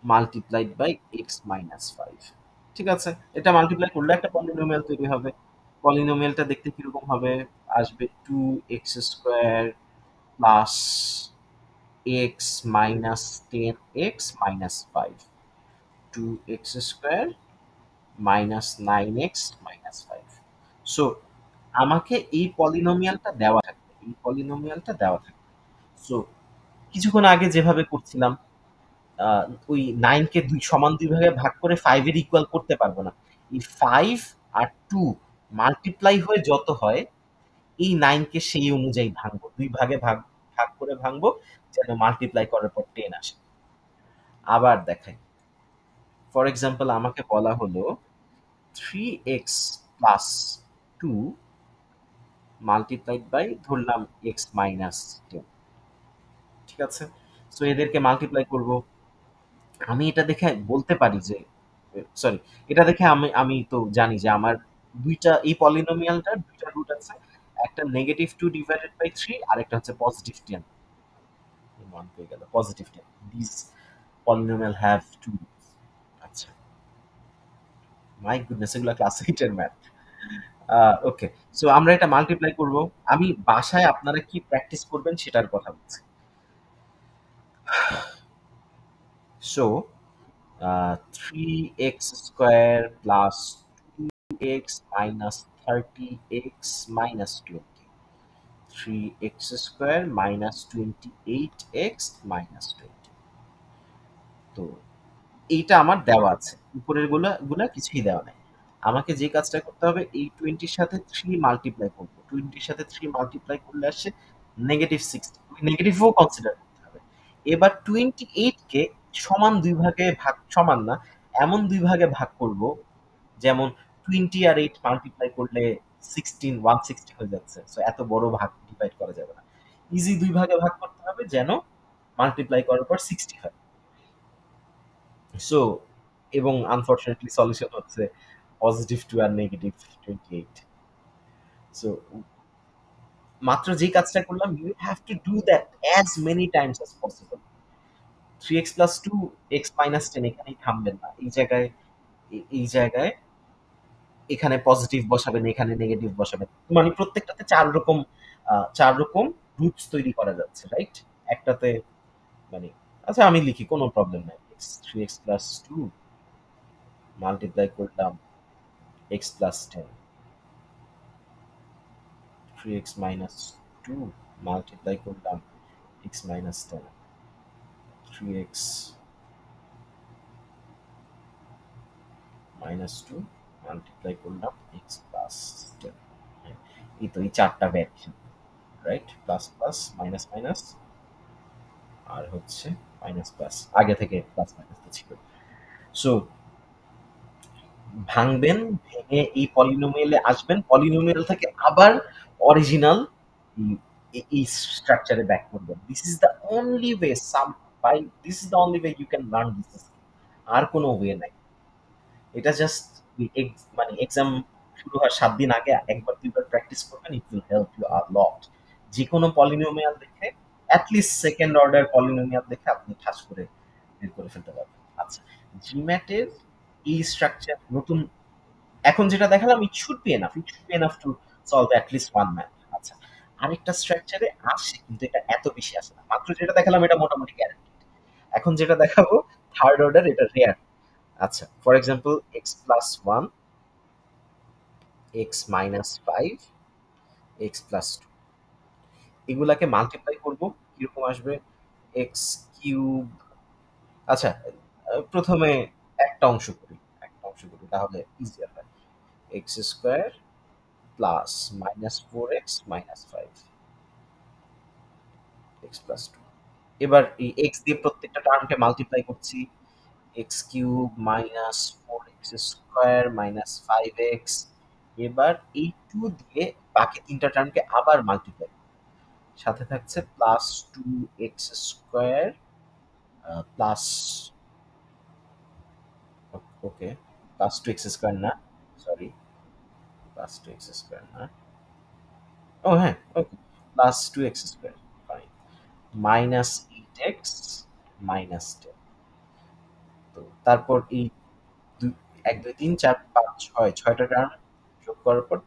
multiplied by x minus 5। ঠিক আছে, এটা মাল্টিপ্লাই করলে একটা পলিনোমিয়াল তৈরি হবে। পলিনোমিয়ালটা দেখতে কিরকম হবে? আসবে 2x² plus x minus 10x minus 5, 2x² minus 9x minus 5। So আমাকে এই পলিনোমিয়ালটা দেওয়া থাকবে, এই পলিনোমিয়ালটা দেওয়া থাকবে। সো কিছুক্ষণ আগে যেভাবে করছিলাম, ওই 9 কে সমান 2 ভাগে ভাগ করে 5 এর ইকুয়াল করতে পারবো না। এই 5 আর 2 মাল্টিপ্লাই হয়ে যত হয়, এই 9 কে সেই অনুযায়ী ভাঙবো। 2 ভাগে ভাগ ভাগ করে ভাঙবো, যেন মাল্টিপ্লাই করার পর 10 আসে। আবার দেখাই। ফর এক্সাম্পল, আমাকে বলা হলো 3x প্লাস 2 মাল্টিপ্লাইড বাই ধরলাম x মাইনাস 10। ঠিক আছে? সো এদেরকে মাল্টিপ্লাই করব। আমি এটা দেখে বলতে পারি যে, সরি, এটা দেখে আমি আমি তো জানি যে আমার এই পলিনোমিয়ালটার ২ টা রুট আছে। একটা -2/3, আরেকটা হচ্ছে +10। 1 হয়ে গেল, +10। This polynomial have two roots। আচ্ছা, মাই গুডনেস, এগুলা ক্লাস 8 এর ম্যাথ। ওকে, সো আমরা এটা মাল্টিপ্লাই করব। আমি বাসায় আপনারা কি প্র্যাকটিস করবেন সেটার কথা বলছি। So 3x² plus 2x minus 30x minus 20, 3x² minus 28x minus 20। তো এইটা আমার দেওয়া আছে, উপরের গুলা কিছুই দেওয়া নাই। আমাকে যে কাজটা করতে হবে, এই 20-র সাথে 3 মাল্টিপ্লাই করবো। 20-র সাথে 3 মাল্টিপ্লাই করলে আসে -60। নেগেটিভও কনসিডার করতে হবে। এবার 28 কে সমান 2 ভাগে ভাগ, সমান না, এমন 2 ভাগে ভাগ করব যেমন 20 আর 8 মাল্টিপ্লাই করলে 16, 160 হয়ে যাচ্ছে। সো এত বড় ভাগ ডিভাইড করা যাবে না। ইজি 2 ভাগে ভাগ করতে হবে যেন মাল্টিপ্লাই করার পর 60 হয়। সো এবং আনফরচুনেটলি সলিউশন হচ্ছে +2 আর -28। সো মাত্র যেই কাজটা করলাম, you have to do that as many times as possible. 3x plus 2 x minus 10 এখানেই থামবেন না। এই জায়গায় এই জায়গায় এখানে পজিটিভ বসাবেন, এখানে নেগেটিভ বসাবেন। মানে প্রত্যেকটাতে 4 রকম রুটস তৈরি করা যাচ্ছে, রাইট? একটাতে মানে, আচ্ছা আমি লিখি, কোনো প্রবলেম নাই। 3x প্লাস 2 মাল্টিপ্লাই করলাম x plus 10, 3x minus 2 multiply করলাম x minus 10, 3x minus 2 multiply করলাম x প্লাস 10। হ্যাঁ, এই তো এই 4টা variation, right? Plus plus minus minus আর হচ্ছে মাইনাস প্লাস, আগে থেকে প্লাস মাইনাস তো ছিল। সো ভাঙবেন, ভেঙে এই পলিনোমিয়ালে আসবেন, পলিনোমিয়াল থেকে আবার অরিজিনাল এই স্ট্রাকচারে ব্যাক করবেন। This is the only way, this is the only way you can learn this. আর কোনো ওয়ে নাই। এটা জাস্ট মানে এক্সাম শুরু হওয়ার 7 দিন আগে একবার দুইবার প্র্যাকটিস করবেন, it will help you a lot. যে কোনো পলিনোমিয়াল দেখে অ্যাটলিস্ট সেকেন্ড অর্ডার পলিনোমিয়াল দেখে আপনি ঠাস করে বের করে ফেলতে পারবেন। আচ্ছা, জিম্যাটের এই স্ট্রাকচার নতুন এখন যেটা দেখালাম, it should be enough, it should be enough to solve at least one math. আচ্ছা, আরেকটা স্ট্রাকচারে আসে কিন্তু এটা এত বেশি আসে না। মাত্র যেটা দেখালাম এটা মোটামুটি গ্যারান্টি। এখন যেটা দেখাবো থার্ড অর্ডার, এটা রেয়ার। আচ্ছা, for example x plus one, x minus five, x plus two, এগুলাকে মাল্টিপ্লাই করব, কিরকম আসবে? X cube. আচ্ছা, প্রথমে একটা অংশ করি, একটা অংশ করি তাহলে ইজিয়ার হয়। X square plus minus four x minus five, x plus two. এবার এই এক্স দিয়ে প্রত্যেকটা টার্মকে মাল্টিপ্লাই করছি। X cube minus four x square minus five x. এবার এই টু দিয়ে বাকি তিনটা টার্মকে আবার মাল্টিপ্লাই, সাথে থাকছে plus two x square plus, okay, plus two x square না, sorry, plus two x square না, ও হ্যাঁ, okay, plus two x square, fine, minus eight x minus ten. তো তারপর এই এক দুই তিন চার পাঁচ ছয়, ছয়টা টার্ম যোগ করার পর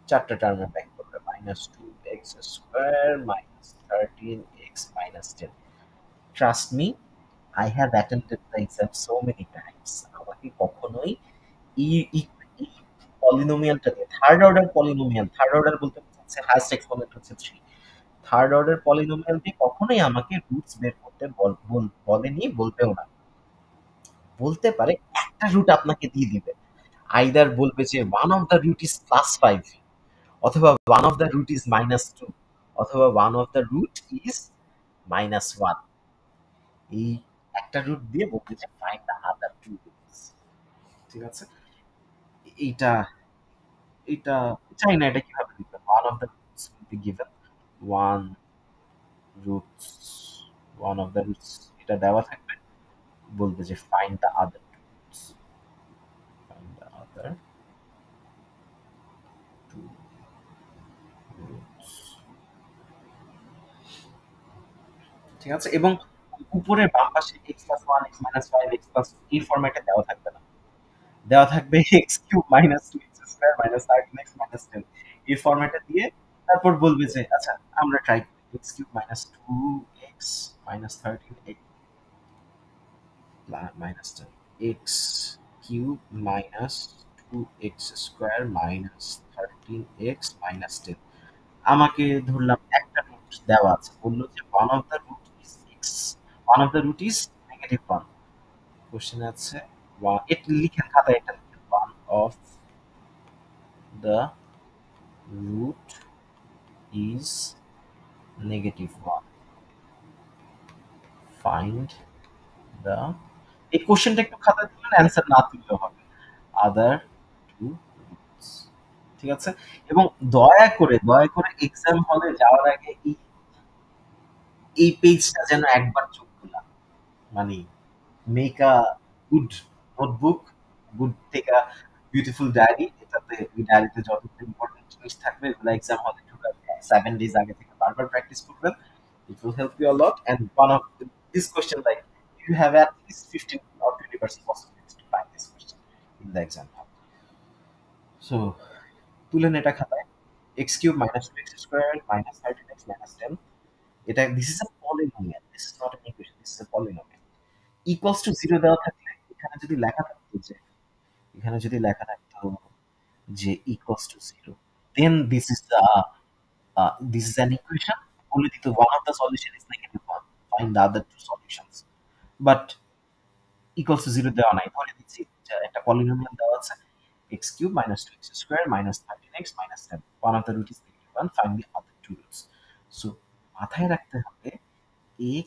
চারটা টার্মে ব্যাক করবে, minus two x square minus thirteen x minus ten. Trust me, I have attempted the exam so many times. আমাকে কখনোই এই এই পলিনোমিয়ালটা দিয়ে, third order polynomial, third order বলতে হচ্ছে হাইয়েস্ট এক্সপোনেন্ট হচ্ছে থ্রি, থার্ড অর্ডার পলিনোমিয়াল দিয়ে কখনোই আমাকে রুটস বের করতে বলেনি, বলবেও না। বলতে পারে একটা রুট আপনাকে দিয়ে দিবে, আইদার বলবে যে one of the root is plus five, অথবা one of the root is minus two, অথবা one of the root is minus one. এই একটা রুট দিয়ে বলতে যে find the other two roots. ঠিক আছে, এইটা এটা চাই না, এটা কিভাবে দিবেন? One of the roots will be given, one roots, one of the roots এটা দেওয়া থাকবে, বলবে যে find the other roots, find the other two roots. ঠিক আছে, এবং উপরের বাম পাশে x plus one, x minus five, x plus এই ফরম্যাটে দেওয়া থাকবে না, দেওয়া থাকবে x cube minus two x square minus thirteen x minus ten, এই ফরম্যাটে দিয়ে তারপর বলবে যে আচ্ছা আমরা ট্রাই করি x cube minus two x minus thirteen x minus ten, x cube minus two x square minus thirteen x minus ten. আমাকে ধরলাম একটা রুট দেওয়া আছে, বললো যে one of the root is x, one of the root is negative one. Question আছে এটা লিখেন খাতায়, এটা লিখেন, one of the root is negative one, find the, এই কোশ্চেনটা একটু খাতায় তুললেন, অ্যান্সার না তুললেও হবে, আদার টু রুটস। ঠিক আছে, এবং দয়া করে এক্সাম হলে যাওয়ার আগে এই পেজটা যেন একবার চোখ খোলা, মানে make a good notebook, good take a beautiful diary, এটাতে ওই ডায়েরিতে যতগুলো ইম্পর্টেন্ট জিনিস থাকবে এগুলো এক্সাম হলে ঢোকার 7 days আগে থেকে বারবার প্র্যাকটিস করবেন। It will help you a lot. And one of this question, like you have at least 15 or 20% possibilities to find this question in the exam. So তুলেন এটা খাতায়, x cube minus two x square minus thirteen x minus ten, এটা this is a polynomial, this is not an equation, this is a polynomial. Equals to zero দেওয়া থাকলে এখানে যদি লেখা থাকতো যে, এখানে যদি লেখা থাকতো যে equals to zero, then this is an equation, বলে দিত one of the solution is negative one, find the other two solutions, but equals to zero দেওয়া নাই, ধরে দিচ্ছি যে একটা পলিনোমিয়াল দেওয়া আছে, x cube minus 2x square minus 13x minus 10, one of the root is negative one, find the other two roots. So মাথায় রাখতে হবে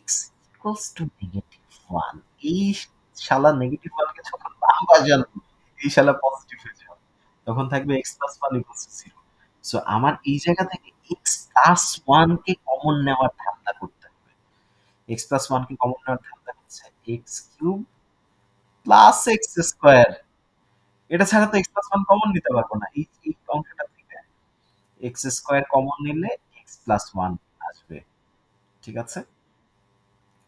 x equals to negative one, এই শালা নেগেটিভ ওয়ানকে যখন বাম বাজানো, এই শালা পজিটিভ হয়ে যাবে, তখন থাকবে x plus 1 equals to 0. So আমার এই জায়গা থেকে x plus 1 কে কমন নেওয়ার ধান্দা করতে হবে। x plus 1 কে কমন নেওয়ার ধান্দা হচ্ছে x cube plus x square, এটা ছাড়া তো x plus 1 কমন নিতে পারবো না। এই অংশটা থেকে x স্কয়ার কমন নিলে x plus 1 আসবে। ঠিক আছে?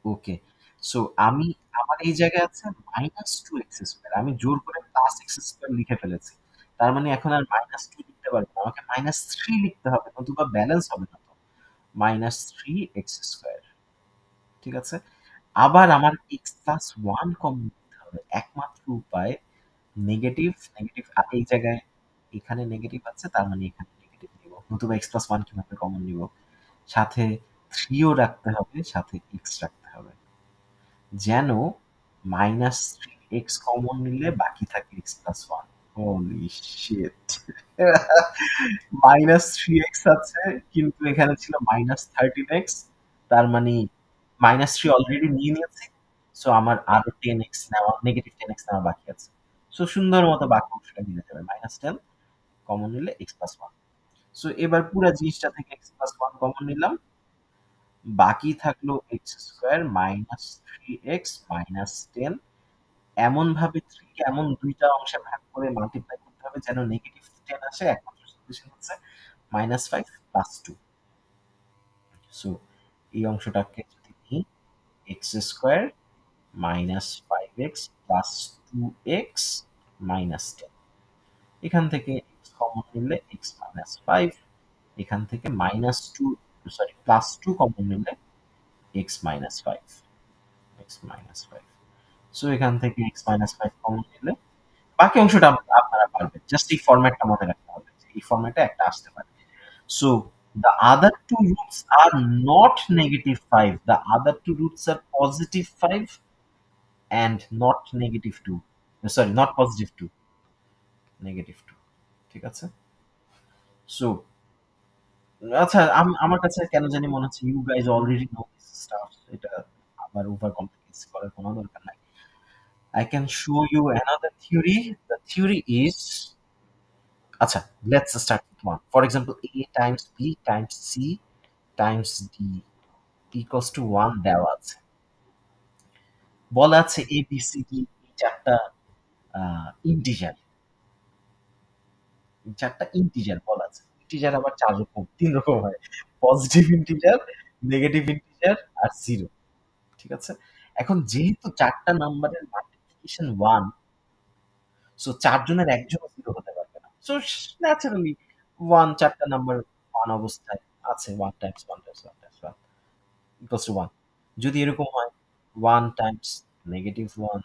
ওকে। সো আমি আমার এই জায়গায় আছে -2x²। আমি জোর করে +x² লিখে ফেলেছি। তার মানে এখন আর -2 লিখতে পারব না। আমাকে -3 লিখতে হবে, নতুবা ব্যালেন্স হবে না তো। -3x²। ঠিক আছে? আবার আমার x+1 কমন নিতে হবে। একমাত্র উপায় নেগেটিভ, নেগেটিভ এই জায়গায় এখানে নেগেটিভ আছে, তার মানে এখানে নেগেটিভ নিব। নতুবা x+1 কিভাবে কমন নিব? সাথে 3 ও রাখতে হবে, সাথে x রাখতে হবে। যেন -3x কমন নিলে বাকি থাকে x+1। হোলি শিট! -3x আছে, কিন্তু এখানে ছিল -13x। তার মানে -3 অলরেডি নিয়ে নিয়েছি। সো আমার আরো 10x নেওয়া, নেগেটিভ 10x নেওয়া বাকি আছে। সো সুন্দর মতো বাকি অংশটা মিলে যাবে। -10 কমন নিলে x+1। সো এবার পুরা জিনিসটা থেকে x+1 কমন নিলাম। বাকি থাকলো x² -3x -10। এমনভাবে 3 কে এমন ২ টা অংশে ভাগ করে মাল্টিপ্লাই করতে হবে যেন নেগেটিভ 10 আসে। একমাত্র সলিউশন হচ্ছে -5 +2। সো এই অংশটাকে যদি নিই, x² -5x +2x -10। এখান থেকে x কমন নিলে x -5, এখান থেকে +2 কমন নিলে x -5, x -5। সো এখান থেকে x -5 কমন নিলে বাকি অংশটা আপনারা পারবেন। জাস্ট এই ফরম্যাটটা মনে রাখতে হবে। এই ফরম্যাটে একটা আসতে পারে। So the other two roots are not -5. The other two roots are +5 and not -2. Sorry, not +2, -2। ঠিক আছে? সো আচ্ছা, আমার কাছে কেন জানি মনে হচ্ছে you guys already know this stuff. এটা আবার ওভার কমপ্লিকেট করার কোনো দরকার নাই। I can show you another theory. The theory is, আচ্ছা, let's start with one. For example, A times B times C times D equals to 1 দেওয়া আছে। বলা আছে A, B, C, D এই ৪ টা ইন্টিজার। ৪ টা ইন্টিজার বলা আছে। ইন্টিজার আবার ৪ রকম, ৩ রকম হয়। পজিটিভ ইন্টিজার, নেগেটিভ ইন্টিজার আর 0। ঠিক আছে? এখন যেহেতু ৪ টা নাম্বারের মাল্টিপ্লিকেশন 1, সো ৪ জনের একজনও 0 হতে পারবে না। সো ন্যাচারালি 1 ৪ টা নাম্বার 1 অবস্থায় আছে। 1 Times 1 Times 1 Times 1 equals to 1। যদি এরকম হয় 1 টাইমস -1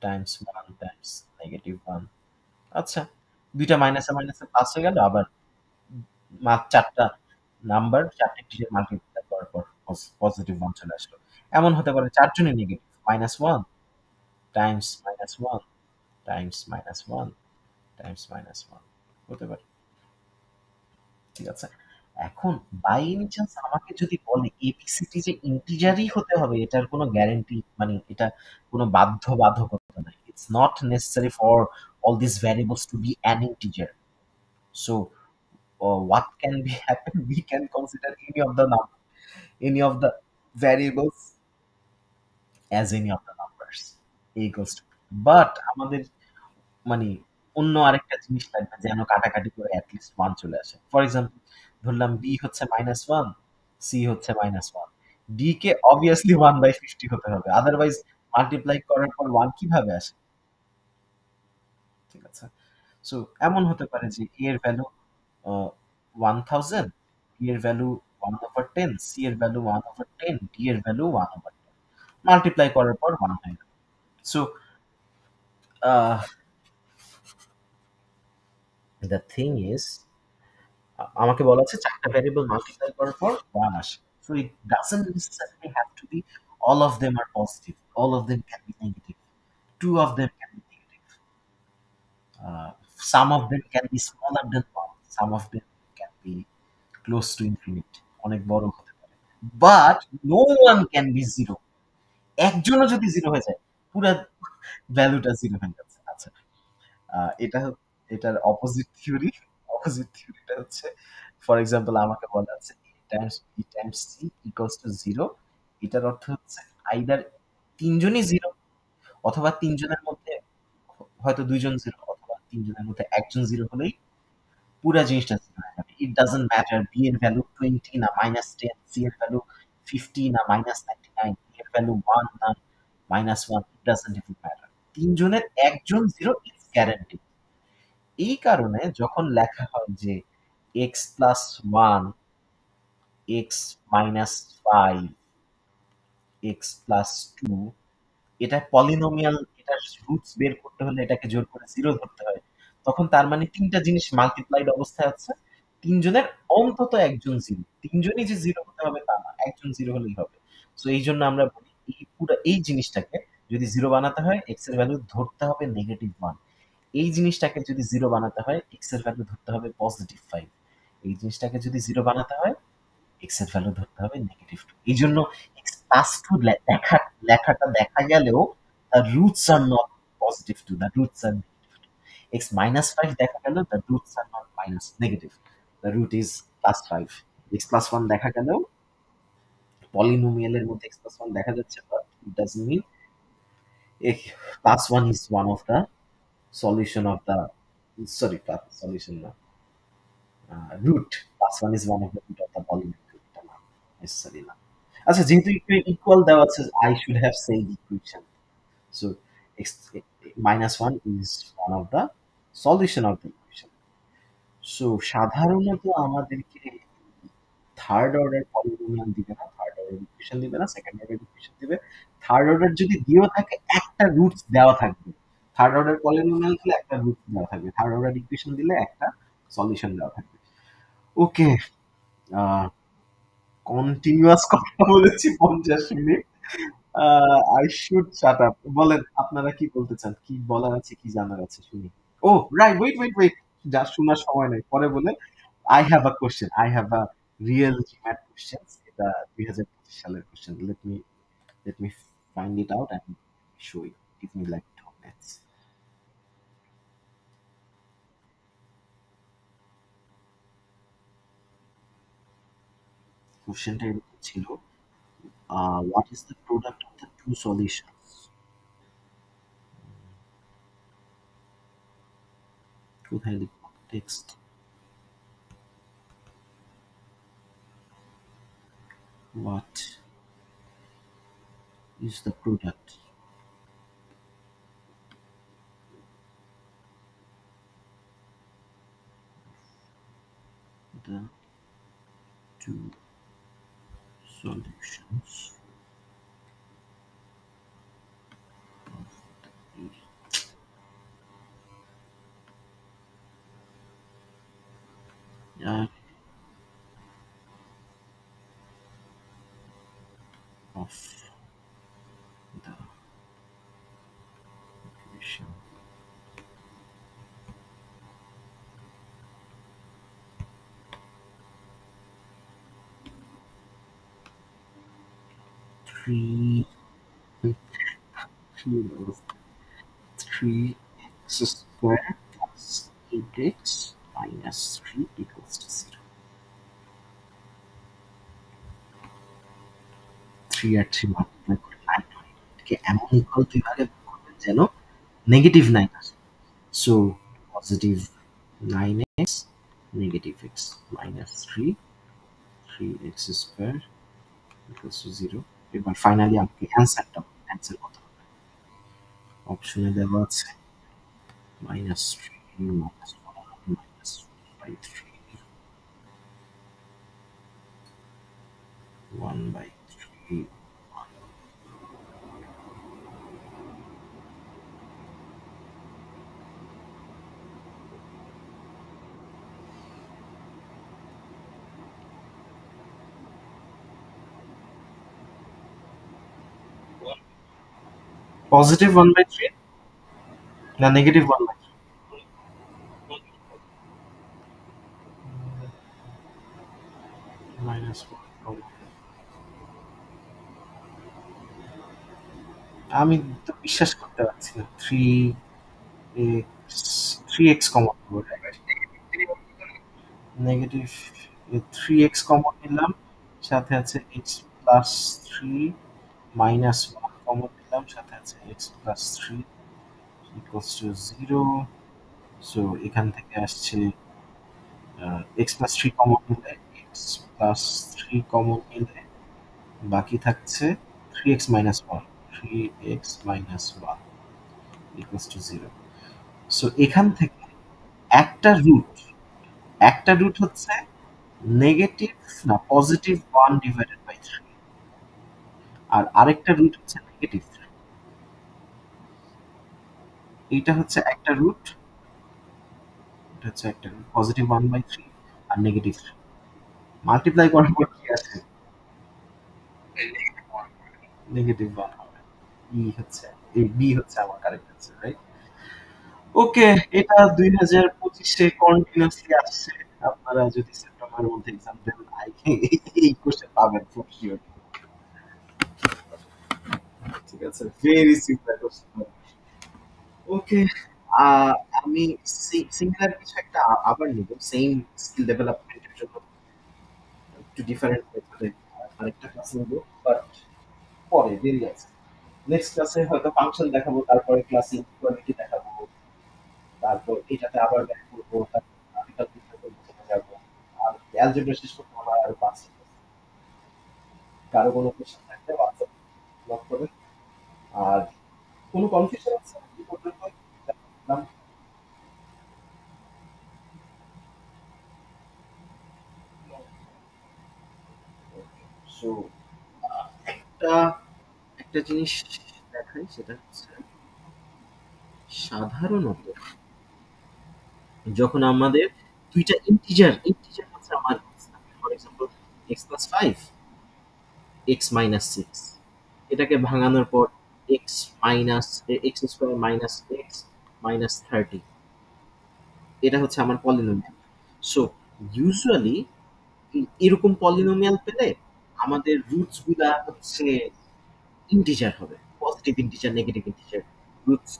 টাইমস 1 টাইমস -1, আচ্ছা, ২ টা মাইনাসে, মাইনাসে প্লাস হয়ে গেল। আবার ৪ টা নাম্বার ৪ টা ইন্টিজার মাল্টিপ্লাই করার পর পজিটিভ 1 চলে আসলো। এমন হতে পারে ৪ জনই নেগেটিভ। -1 টাইমস -1 টাইমস -1 টাইমস -1 হতে পারে। ঠিক আছে? এখন বাই এনি চান্স আমাকে যদি বলে এবিসিডি যে ইন্টিজারই হতে হবে, এটার কোনো গ্যারান্টি, মানে এটা কোনো বাধ্যবাধকতা নাই। It's not necessary for all this variables to be an integer. So what can be happen? We can consider any of the variables as any of the numbers a equals to। But আমাদের মানে অন্য আরেকটা জিনিস লাগবে যেন কাটাকাটি করে at least 1 চলে আসে। ফর এক্সাম্পল ধরলাম b হচ্ছে -1, c হচ্ছে -1। d কে obviously 1/50 হতে হবে। আদারওয়াইজ মাল্টিপ্লাই করার পর 1 কিভাবে আসে? ঠিক আছে? সো এমন হতে পারে যে a এর ভ্যালু আ 1000, b এর ভ্যালু 1/10, c এর ভ্যালু 1/10, d এর ভ্যালু 1/10। মাল্টিপ্লাই করার পর 1 হয়ে গেল। So uh the thing is, আমাকে বলা হচ্ছে ৪ টা ভ্যারিয়েবল মাল্টিপ্লাই করার পর 1 আসে। So it doesn't necessarily have to be all of them are positive. All of them can be negative. Two of them can be negative. Some of them can be smaller than 1. Some of them can be close to infinite. অনেক বড় হতে পারে। But no one can be 0. একজনও যদি 0 হয়ে যায়, পুরা ভ্যালুটা 0 হয়ে যাচ্ছে। আচ্ছা। এটা এটার অপোজিট থিওরিটা হচ্ছে, ফর এক্সাম্পল আমাকে বলা আছে a Times b Times c equals to 0। এটার অর্থ হচ্ছে আইদার ৩ জনই 0, অথবা ৩ জনের মধ্যে হয়তো ২ জন 0, অথবা ৩ জনের মধ্যে একজন 0 হলেই পুরা জিনিসটা 0 হয়ে যাবে। ইট ডাজন্ট ম্যাটার b এর ভ্যালু 20 না -10, c এর ভ্যালু 50 না -99, এর ভ্যালু 1 না -1, ইট ডাজন্ট ইভেন ম্যাটার। ৩ জনের একজন 0 ইজ গ্যারান্টিড। এই কারণে যখন লেখা হয় যে x plus 1, x minus 5, x plus 2, এটা পলিনোমিয়াল, এটার রুটস বের করতে হলে এটাকে জোর করে 0 ধরতে হয়। তখন তার মানে ৩ টা জিনিস মাল্টিপ্লাইড অবস্থায় আছে। ৩ জনের অন্তত একজন 0। ৩ জনই যে 0 হতে হবে তা না। একজন 0 হলেই হবে। সো এইজন্য আমরা বলি এই জিনিসটাকে যদি 0 বানাতে হয় x এর ভ্যালু ধরতে হবে -1। এই জিনিসটাকে যদি 0 বানাতে হয় x এর ভ্যালু ধরতে হবে +5। এই জিনিসটাকে যদি 0 বানাতে হয় x এর ভ্যালু ধরতে হবে -2। এইজন্য x প্লাস 2 লেখাটা দেখা গেলেও the roots are not +2, the roots are -2. x -5 দেখা গেলেও the roots are not minus negative, the root is +5. x plus 1 দেখা গেলেও পলিনোমিয়ালের মধ্যে x plus 1 দেখা যাচ্ছে, but it doesn't mean x plus 1 is one of the solution of the, sorry, plus solution না, root plus 1 is one of the root of the polynomial, এটা না, necessary না। আচ্ছা, যেহেতু ইকুয়াল দেওয়া আছে, I should have said equation. So x minus 1 is one of the solution of the equation. So সাধারণত আমাদেরকে থার্ড অর্ডার পলিনোমিয়াল দিবে না, থার্ড অর্ডার ইকুয়েশন দিবে না, সেকেন্ড অর্ডার ইকুয়েশন দিবে। থার্ড অর্ডার যদি দিয়েও থাকে, একটা রুটস দেওয়া থাকবে। থার্ড অর্ডার পলিনোমিয়াল দিলে একটা রুট দেওয়া থাকবে, থার্ড অর্ডার ইকুয়েশন দিলে একটা সলিউশন দেওয়া থাকবে। ওকে, কন্টিনিউয়াস কথা বলেছি 50 minute. I should shut up. বলেন আপনারা কি বলতে চান, কি বলার আছে, কি জানার আছে, শুনি। Oh right, wait wait wait, যা শোনার সময় নেই, পরে বলে। I have a question, I have a real math question. এটা 2025 সালের question. Let me find it out and show you. Give me like 2 minutes। কোশ্চেনটা এরকম ছিল, what is the product of the two solutions? কোথায় লিখব? Text. What is the product the two solutions uh, of the equation? Three, three x square plus 8x minus 3 equals to 0. 3 R 3 multiply করে 9 হয়। এটাকে এমন equal to ভাবে করবেন যেন negative 9 আসে। So positive 9x, negative x minus 3, 3x square equals to 0. এবার finally আমাকে অ্যান্সার কত হবে? অপশনে দেওয়া আছে -3 -1 -1/3, 1/3। পজিটিভ 1/3 না নেগেটিভ 1/3? -1। আমি তো বিশ্বাস করতে পারছি না। 3x, 3x কমন নেব, নেগেটিভ 3x কমন নিলাম, সাথে আছে x প্লাস 3 -1 কমন নিলাম, সাথে আছে x plus 3 equals to 0। So এখান থেকে আসছে x প্লাস 3 কমন নিলে, x প্লাস 3 কমন নিলে বাকি থাকছে 3x minus 1, 3x minus 1 equals to 0। So এখান থেকে একটা রুট একটা রুট হচ্ছে নেগেটিভ না পজিটিভ 1 ডিভাইডেড বাই 3, আর আরেকটা রুট হচ্ছে নেগেটিভ 3। এইটা হচ্ছে একটা রুট, এটা হচ্ছে একটা রুট পজিটিভ 1 বাই 3 আর নেগেটিভ 3 মাল্টিপ্লাই করার পর কি আছে? নেগেটিভ 1 হবে। ই হচ্ছে এই বি হচ্ছে আমার কারেক্ট অ্যান্সার, রাইট? ওকে, এটা 2025-এ কন্টিনিউয়াসলি আসছে। আপনারা যদি সেপ্টেম্বরের মধ্যে এক্সাম দেন এই কোশ্চেন পাবেন ফর শিওর। ঠিক আছে, ভেরি সিম্পল কোশ্চেন। ওকে, আমি সিমিলার কিছু একটা আবার নিব সেম স্কিল ডেভেলপমেন্টের জন্য একটু ডিফারেন্ট মেথডে আরেকটা ক্লাস নিব, বাট পরে দেরি আছে। নেক্সট ক্লাসে হয়তো ফাংশন দেখাবো, তারপরে ক্লাসে ইকুয়ালিটি দেখাবো, তারপর এটাতে আবার ব্যাক করবো, তারপর গ্রাফিক্যাল প্রিন্টার চলে যাবো, আর অ্যালজেব্রা শেষ করতে হবে আর 5 মিনিট। কারো কোনো কোশ্চেন থাকলে হোয়াটসঅ্যাপ লক করে। আর কোনো কনফিউশন আছে এই পর্যন্ত? সো একটা একটা জিনিস দেখাই, সেটা হচ্ছে সাধারণত যখন আমাদের দুইটা ইন্টিজার ইন্টিজার হচ্ছে আমার, for example x plus five, x minus six, এটাকে ভাঙানোর পর x minus x square minus x minus 30, এটা হচ্ছে আমার পলিনোমিয়াল। সো ইউজুয়ালি এরকম পলিনোমিয়াল পেলে আমাদের রুটস গুলা হচ্ছে ইন্টিজার হবে, positive integer negative integer roots.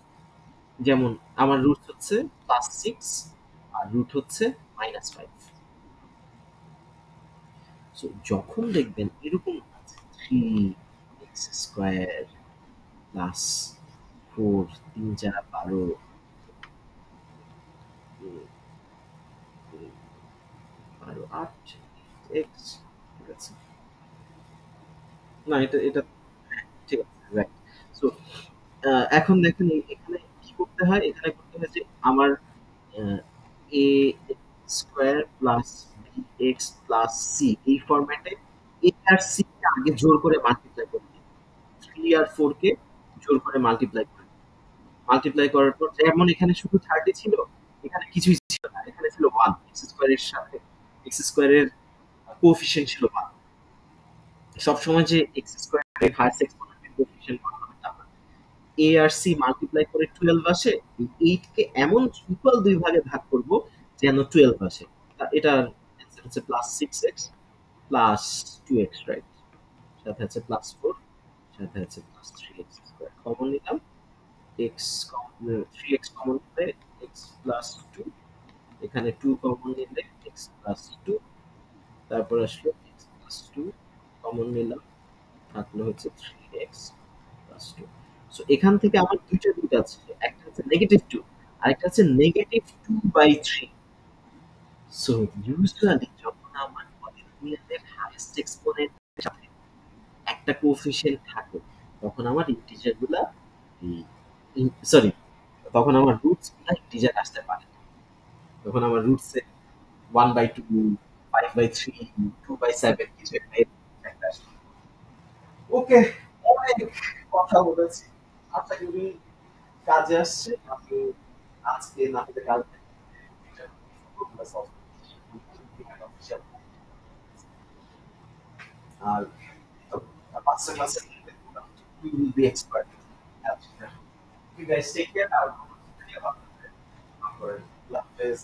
যেমন আমার রুট হচ্ছে +6 আর রুট হচ্ছে -5। সো যখন দেখবেন এরকম আছে 3x² +4, 3 × 12, 8 এক্স, ঠিক আছে? না, এটা এটা ঠিক আছে, রাইট। সো এখন দেখেন এখানে কি করতে হয়, এখানে করতে হয় যে আমার a square plus b x plus c এই ফরম্যাটে এ আর সি কে আগে জোর করে মাল্টিপ্লাই করতে, 3 আর 4 কে জোর করে মাল্টিপ্লাই করে, মাল্টিপ্লাই করার পর যেমন এখানে শুধু 30 ছিল, এখানে কিছুই ছিল না, এখানে ছিল 1, এক্স স্কোয়ারের সাথে এক্স স্কোয়ারের কোএফিসিয়েন্ট ছিল 1। সবসময় যে এক্স স্কোয়ারের হাইয়েস্ট এক্সপোনেন্টের কোএফিসিয়েন্ট 1 হবে তা না। এ আর সি মাল্টিপ্লাই করে 12 আসে, এই 8 কে এমন ইকুয়াল দুই ভাগে ভাগ করব যেন 12 আসে। এটার অ্যান্সার হচ্ছে +6x +2x, রাইট? সাথে আছে +4, সাথে আছে +3x স্কয়ার। কমন নিলাম, x কমন, 3x কমন নিলে x +2, এখানে 2 কমন নিলে x +2, তারপর আসলো x +2 কমন নিলাম, থাকলো হচ্ছে 3x +2। সো এখান থেকে আমার দুইটা রুট আছে, একটা হচ্ছে -2 আরেকটা হচ্ছে -2/3। সো ইউজুয়ালি যখন আমার পলিনোমিয়ালের হাইয়েস্ট এক্সপোনেন্টের সাথে একটা কোএফিসিয়েন্ট থাকে, তখন আমার ইন্টিজার গুলা সরি, তখন আমার রুটস গুলা ইন্টিজার আসতে পারে। তখন আমার রুটসে 1/2, 5/3, 2/7 কিছু একটা আসে। ওকে, অনেক কথা বলেছি, আশা করি কাজে আসছে। আমি আজকে না হলে কাল আর 5টা ক্লাসে we will be expert. You guys take care. I'll go to the video. Love is